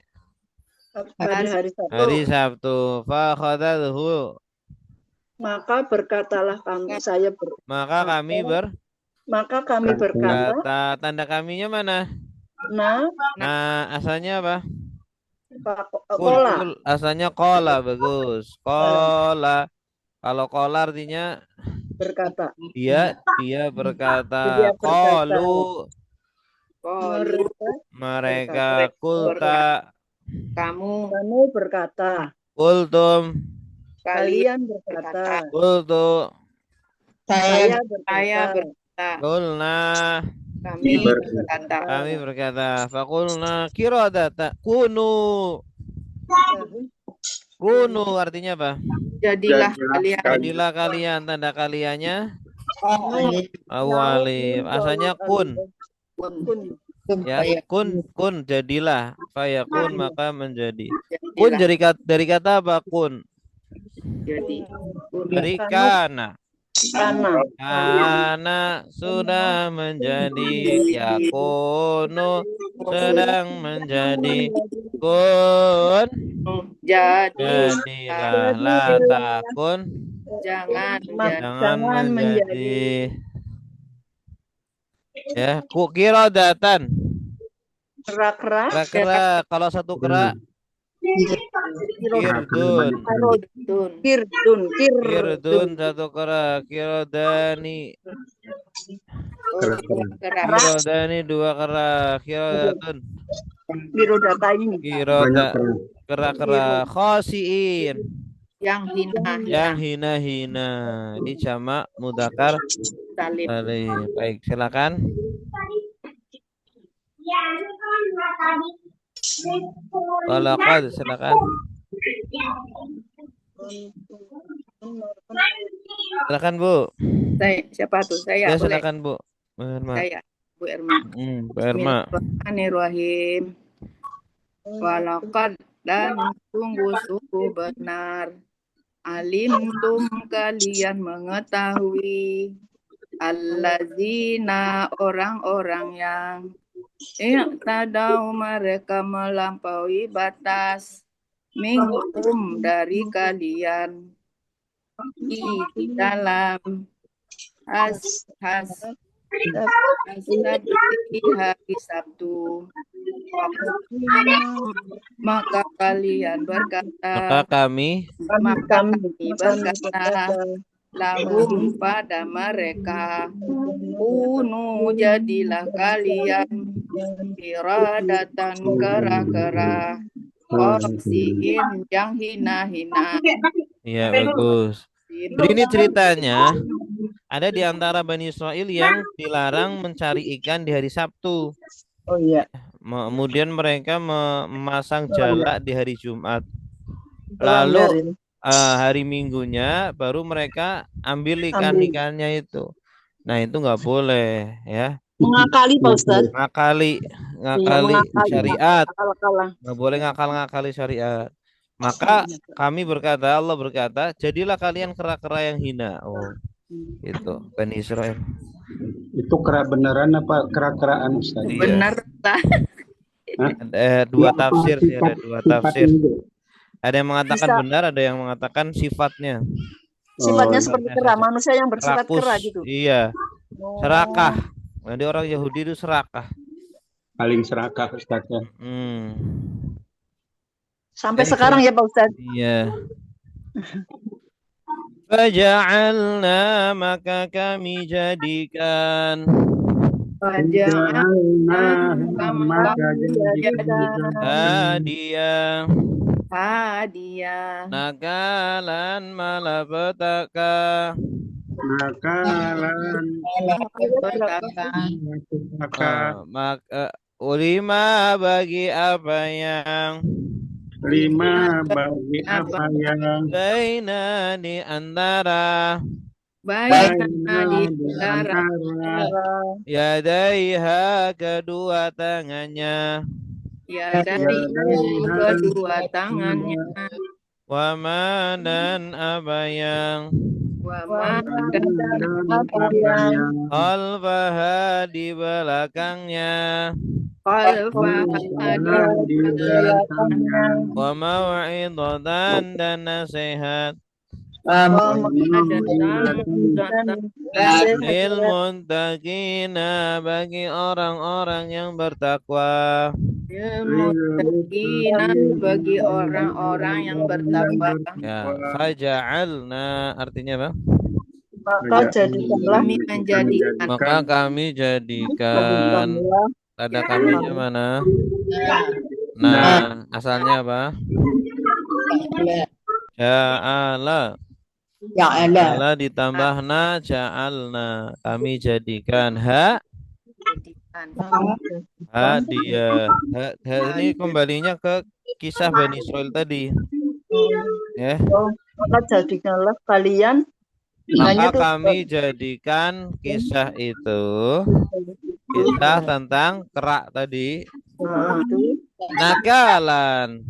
hari Sabtu hari Sabtu fa khadadhu Maka berkatalah kami, Maka kami maka kami berkata, berkata. Tanda kaminya mana? nah, Nah, asalnya apa? kola. Asalnya kola, bagus. Kola. Kalau kola artinya Berkata. dia berkata. Dia berkata. Kolu Mereka mereka kulta Kamu berkata. kultum Kalian berkata. kultu Saya saya berkata. kulna Kami berkata. kami berkata. Fakulna kirodata kunu artinya apa? Jadilah kalian. Jadilah kalian. Tanda kaliannya awalif. Asalnya kun. Ya, kun jadilah. Fayakun maka menjadi. Kun dari kata apa? Kun. Jadi Dari kana. Karena Sudah menjadi. Yakunu sedang menjadi. Kun jadilah. La takun jangan jangan menjadi. Ya, kira datan. Kera kalau satu kera kirdun satu kera kirodani dua kera kirodatun Birodata ini. kera khosiin yang hina ini jamak mudzakkar salim. Baik, silakan. Walaqad silakan. Silakan Bu. Siapa tuh? Saya Ya boleh. silakan Bu. Saya Bu Erma. Bu Erma. Bismillahirrahmanirrahim. Walaqad dan sungguh-sungguh benar. Alimtum kalian mengetahui. Allazina orang-orang yang i'tadau mereka melampaui batas minkum dari kalian di dalam hari Sabtu. Maka kalian berkata, Maka kami berkata lahum pada mereka, kunu jadilah kalian iradatan kera-kera khosiin yang hina-hina. Iya bagus. Jadi ini ceritanya ada di antara Bani Israel yang dilarang mencari ikan di hari Sabtu. Oh iya. Kemudian mereka memasang jalak di hari Jumat. Lalu hari Minggunya baru mereka ambil ikan-ikannya itu. Nah itu nggak boleh ya. Mengakali Pak Ustadz. Ngakali syariat. Nggak boleh ngakali syariat. Maka kami berkata, Allah berkata, jadilah kalian kera-kera yang hina. Oh, itu Bani Israel. Itu kera beneran apa kera-keraan Ustaz? Benar tak? Dua tafsir sih, ada dua tafsir. Ada yang mengatakan benar, ada yang mengatakan sifatnya. Sifatnya seperti kera, manusia yang bersifat kera gitu. Iya. Serakah. Jadi orang Yahudi itu serakah. Paling serakah Ustaz ya. Sampai sekarang ya Pak Ustaz. Iya. Faja'alna maka kami jadikan hadiah nakalan malapetaka lima bagi apa yang baina di antara yadaiha kedua tangannya wama dan apa yang khalfaha di belakangnya wa mau'idatan dan nasihat Lil muttaqina bagi orang-orang yang bertakwa. Bagi orang-orang yang bertakwa. Ya, faja'alna artinya apa? Maka jadikanlah Kami menjadikan. Maka kami jadikan. Tanda kaminya mana? Nah, asalnya apa? Ja'ala. Ja'ala ditambah na, ja'alna. Kami jadikan. Ha dia. Ha ini kembalinya ke kisah Bani Israil tadi. Ya. Maka jadikanlah kalian. Maka kami jadikan kisah itu kisah tentang kerak tadi nakalan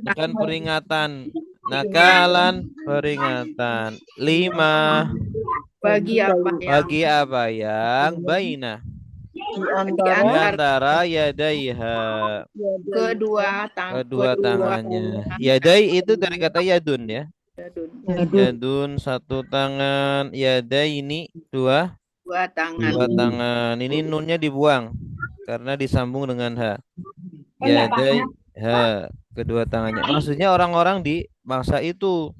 bukan peringatan, nakalan peringatan. 5 bagi apa yang baina Di di antara yadaiha kedua tangannya. Yadai itu dari kata yadun ya. Yadun satu tangan, yadai ini dua tangan. Ini nunnya dibuang karena disambung dengan ha. Yadai ha, kedua tangannya. Maksudnya orang-orang di masa itu.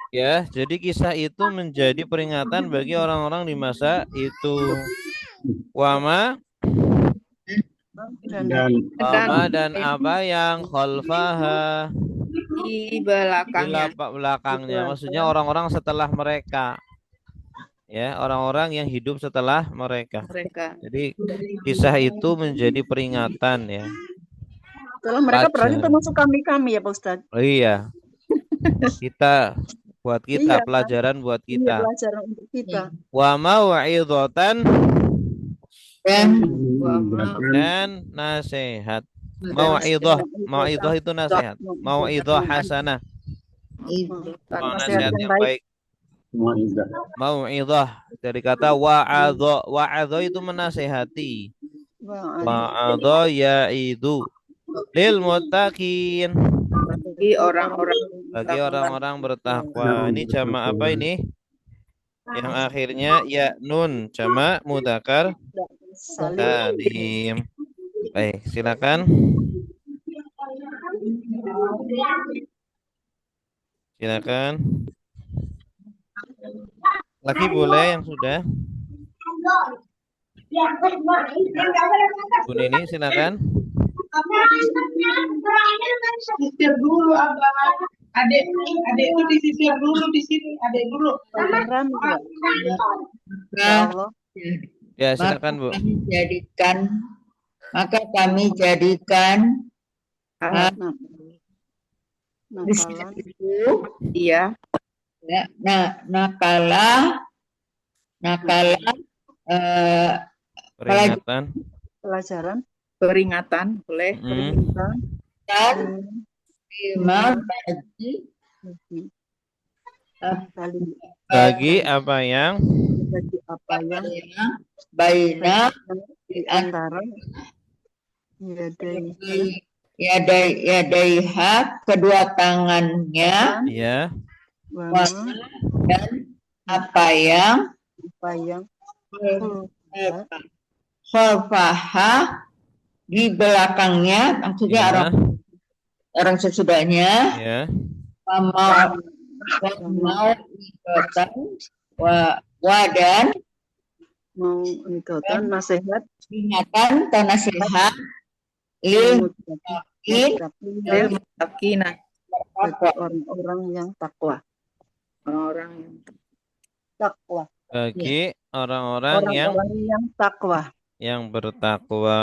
Ya, jadi kisah itu menjadi peringatan bagi orang-orang di masa itu. Wama dan apa yang khalfaha di belakangnya. Maksudnya orang-orang setelah mereka. Ya, orang-orang yang hidup setelah mereka. Jadi kisah itu menjadi peringatan ya. Setelah mereka berarti termasuk kami ya Pak Ustadz. Oh iya. Buat kita pelajaran buat kita. Iya, pelajaran untuk kita. Wa mau'izatan dan nasihat. Mau'izah itu nasihat. Mau'izah hasanah. Nasihat yang baik. Mau'izah dari kata wa'adha. Wa'adha itu menasihati. Wa'adha ya'idu lil muttaqin bagi orang-orang bertakwa. Ini jamak apa ini? Yang akhirnya ya nun, jamak mudzakkar salim. Baik, silakan. Silakan. Lagi boleh yang sudah. Bu Nini silakan. Sisir dulu abang. Adek itu disisir dulu di sini. Adek dulu. Ya silakan Bu. Maka kami jadikan iya. Nakala peringatan boleh bagi apa yang baina di antara yadaiha kedua tangannya ya dan apa yang khalfaha di belakangnya, maksudnya orang sesudahnya ya mau dan mau nasihat ingatan atau nasihat lil muttaqina orang-orang yang takwa. Bagi orang-orang yang takwa. Yang bertakwa.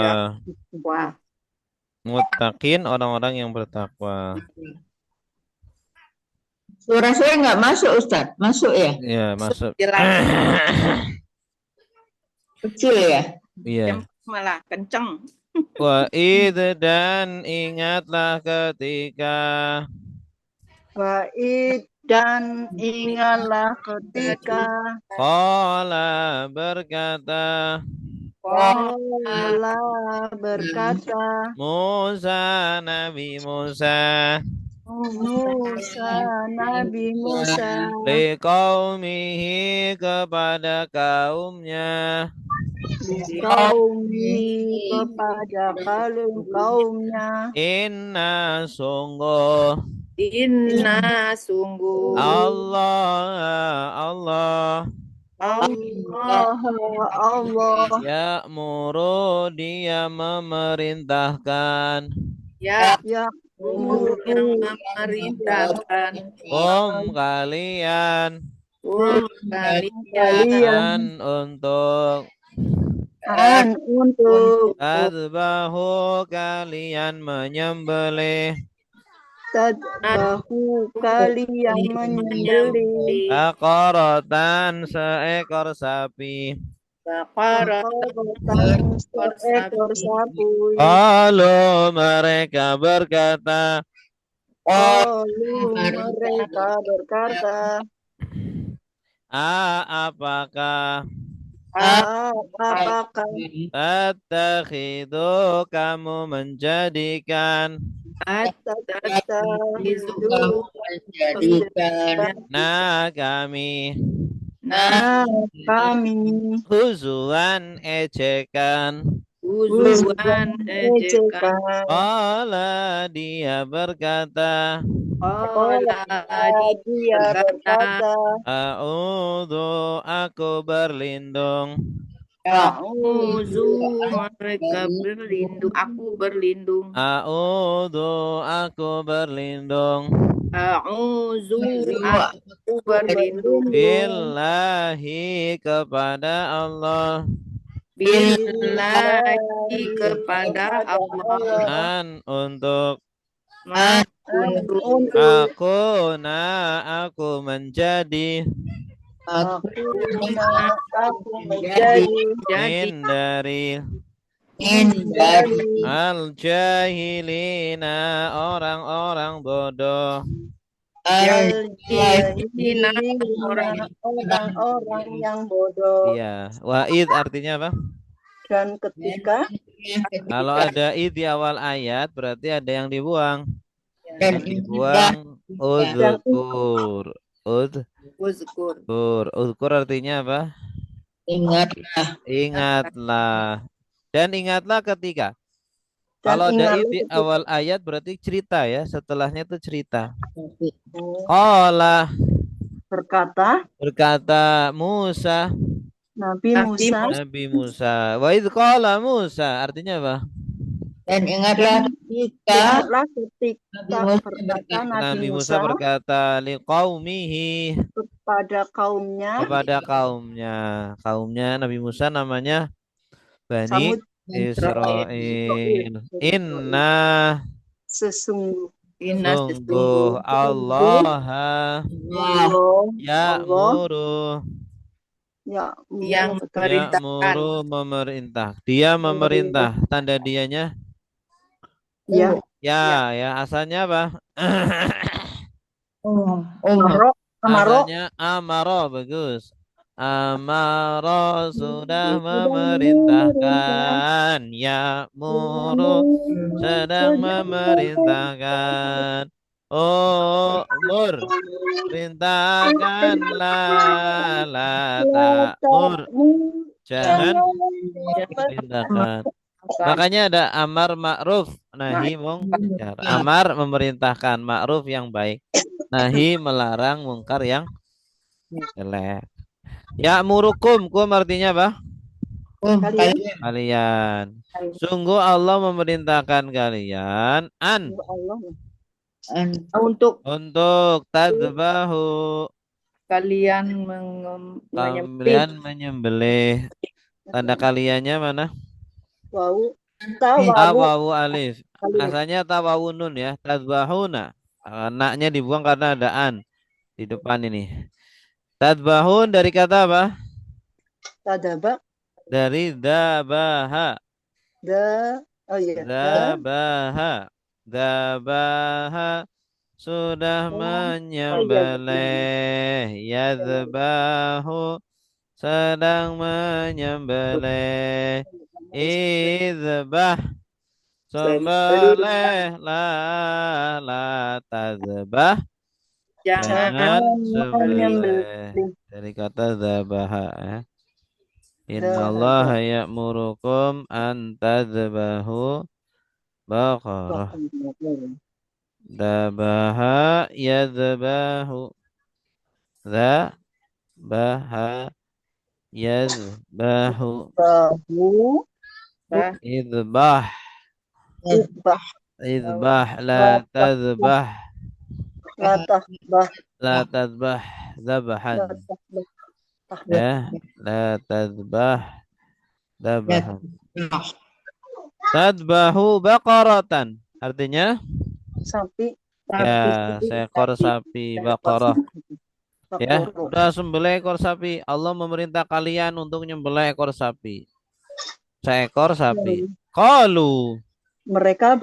Muttaqin orang-orang yang bertakwa. Suara-suara nggak masuk Ustaz? Masuk ya? Iya, masuk. Kecil ya? Iya. Malah kenceng. Wa id dan ingatlah ketika. Wa id dan ingatlah ketika. Qala berkata. Qala berkata. Musa, Nabi Musa. Musa, Nabi Musa. Liqaumihi kepada kaumnya. Liqaumihi kepada kaumnya. Inna sungguh. Inna sungguh. Allah. Allah. Ya'muru dia memerintahkan. Yang memerintahkan. Kalian. Kalian. Untuk. Tadbahu kalian menyembelih. Tadbahu kalian menyembelih. Baqaratan seekor sapi. Baqaratan seekor sapi. Lalu mereka berkata. Apakah tattakhidu kamu menjadikan kami huzuan ejekan. Allah dia berkata. A'udzu aku berlindung. Mereka berlindung. Aku berlindung. A'udzu aku berlindung. Aku berlindung. Billahi kepada Allah. Billahi kepada Allah. Untuk. Aku menjadi. Dari al-jahilina orang-orang bodoh. Orang-orang yang bodoh. Iya, wa'id artinya apa? Dan ketika kalau ada id di awal ayat berarti ada yang dibuang. Yang dibuang uzkur. Uzkur artinya apa? Ingatlah. Dan ingatlah ketika. Kalau ada id di awal ayat berarti cerita ya. Setelahnya itu cerita. Allah berkata Musa. Nabi Musa. Wa idz qala Musa artinya apa? Dan ingatlah ketika berkata Nabi Musa berkata liqaumihi kepada kaumnya. Kaumnya Nabi Musa namanya Bani Israel. Sungguh Allah ya'muru memerintah. Dia memerintah. Tanda dianya ya, asalnya apa? Asalnya amaro, bagus. Amaro sudah memerintahkan. Ya'muru sedang memerintahkan. Mur perintahkanlah, la ta'mur jangan perintahkan. Makanya ada amar ma'ruf, nahi mungkar. Amar memerintahkan ma'ruf yang baik, nahi melarang mungkar yang jelek. Ya'murukum, kum artinya apa? Kalian. Sungguh Allah memerintahkan kalian untuk tadbahu kalian menyembelih. Tanda kaliannya mana? Tawawu alif. Asalnya tawawu nun ya. Tadbahuna. Anaknya dibuang karena ada an di depan ini. Tadbahun dari kata apa? Tadaba. Dari dabaha. Dabaha sudah menyembelih. Yadbahu sedang menyembelih. Idzbah Sembelihlah, la tadzbah. Jangan Jangan menyembelih. sembelih. Dari kata dzabaha ya. Dahaba. Innallaha ya'murukum an tadzbahu baqarah. Dzabaha yadzbahu. Dzabaha yadzbahu. Bahu. Idbah. Ibah. Idbah la tadzbah. Latahbah. La tadzbah dzabahan. Latahbah. Ya, la tadzbah dzabahan. Tadbahu baqaratan. Artinya Sapi. ya seekor sapi baqarah. Ya, udah sembelih ekor sapi. Allah memerintah kalian untuk nyembelih ekor sapi. Seekor sapi. Qalu. Mereka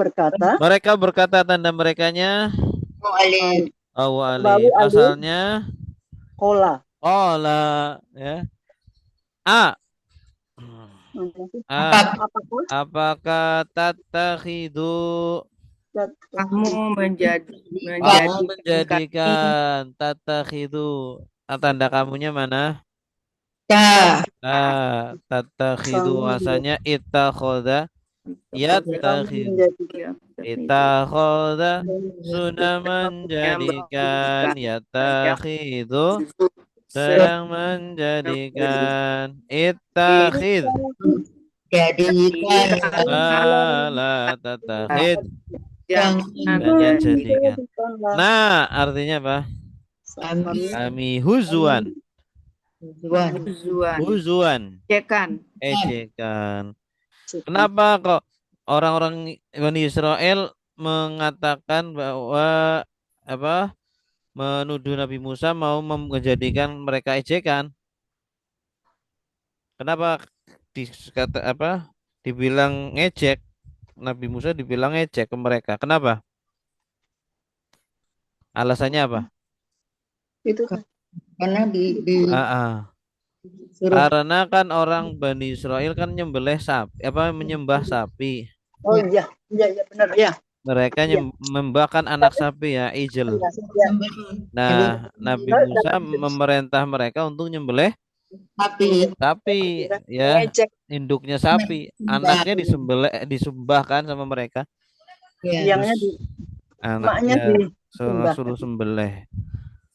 berkata tanda merekanya Baru alif. asalnya Kola. ya. A. Apakah tatakhidu kamu menjadikan tatakhidu tanda kamunya mana? Tatakhidu asalnya ittakhadha yatakhidu. Ittakhadha sudah menjadikan yatakhidu sedang menjadikan ittakhid la tatakhid jangan jadikan. Nah, artinya apa? Kami huzuan. Ejekan. Kenapa kok orang-orang Bani Israel mengatakan bahwa menuduh Nabi Musa mau menjadikan mereka ejekan? Kenapa dibilang ngejek? Nabi Musa dibilang ngejek ke mereka. Kenapa? Alasannya apa? Itu karena karena kan orang Bani Israel kan menyembah sapi. Oh iya benar ya. Mereka membahkan anak sapi ya, ijel. Nah, Nabi Musa memerintah mereka untuk nyembelih sapi ya, induknya sapi, anaknya disembahkan sama mereka. Yangnya anaknya suruh sembelih.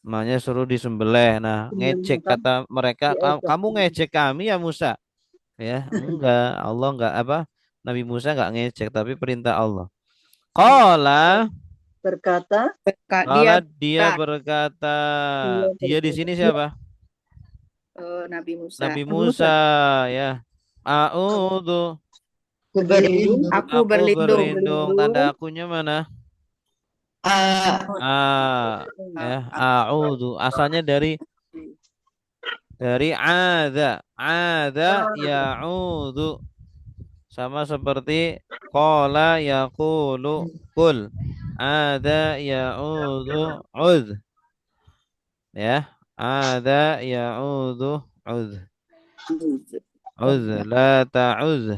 Makanya suruh disembelih. Nah, ngejek kata mereka, kamu ngejek kami ya Musa. Ya, enggak, Allah enggak Nabi Musa enggak ngejek, tapi perintah Allah. Qala berkata, dia berkata, dia di sini siapa? Nabi Musa ya. A'udzu. Aku berlindung. Tanda akunya mana? Ya, a'udzu asalnya dari ada ya'udzu, sama seperti qala yaqulu kul, ada ya'udzu udz ya, ada ya'udzu udz la ta'udz.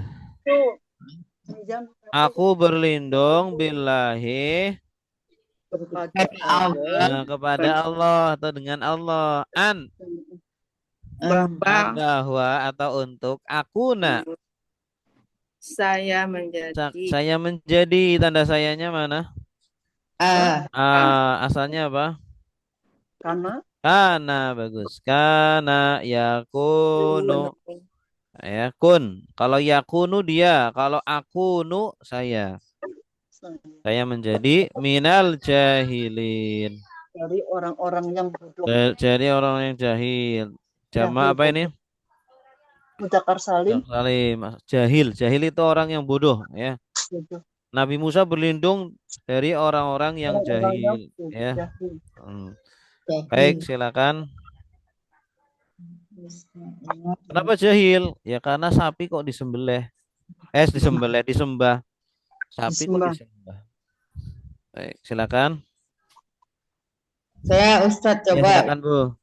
Aku berlindung billahi kepada Allah atau dengan Allah, bahwa atau untuk akuna saya menjadi, tanda sayanya mana? Asalnya apa? Kana, bagus. Kana yakunu ya kun. Kalau yakunu dia, kalau akunu saya menjadi minal jahilin, dari orang-orang yang bodoh. Dari orang yang jahil. Jama apa ini? Mudzakkar salim. Jahil itu orang yang bodoh ya. Nabi Musa berlindung dari orang-orang yang jahil ya. Baik, silakan. Kenapa jahil? Ya karena sapi kok disembelih. Disembah. Sapi kok disembah. Baik, silakan. Saya Ustadz coba. Ya, silakan, Bu.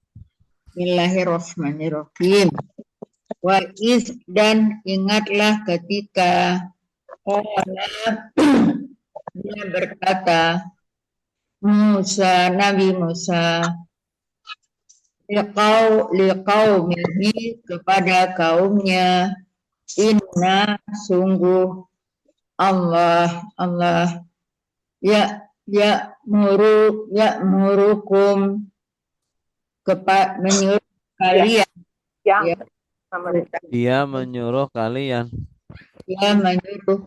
Bismillahirrahmanirrahim. Dan ingatlah ketika Dia berkata, Nabi Musa, liqaumihi kepada kaumnya, inna sungguh Allah murukum menyuruh kalian, Dia menyuruh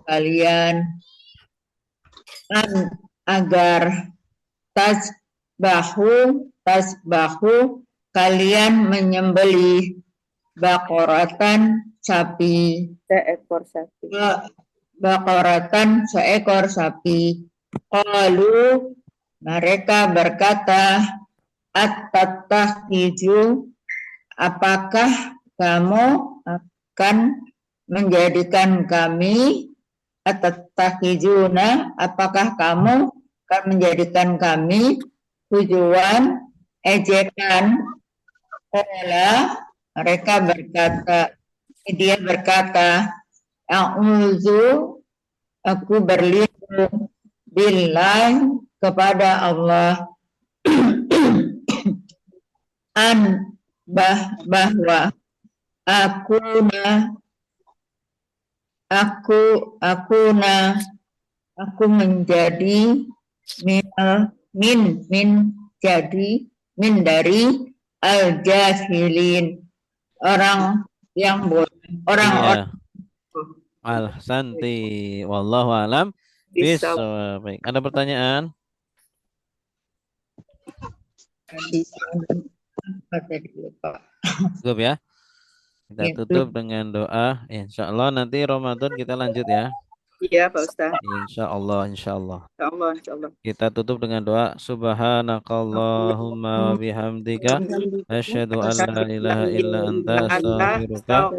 kalian agar tasbahu kalian menyembelih seekor sapi. Qalu mereka berkata, at-tattakhiju, apakah kamu akan menjadikan kami, at-tattakhijuna, apakah kamu akan menjadikan kami tujuan ejekan. Qala, dia berkata, aku berlindung billah kepada Allah bahwa aku menjadi min dari al-jahilin, orang yang bodoh, orang-orang. Santi, wallahu alam bisawab. Baik, ada pertanyaan? Cukup ya. Kita tutup dengan doa. Insya Allah nanti Ramadan kita lanjut ya. Iya, Pak Ustaz. Insya Allah. Insya Allah. Kita tutup dengan doa. Subhanakallahumma bihamdika asyhadu an la ilaha illa anta astaghfiruka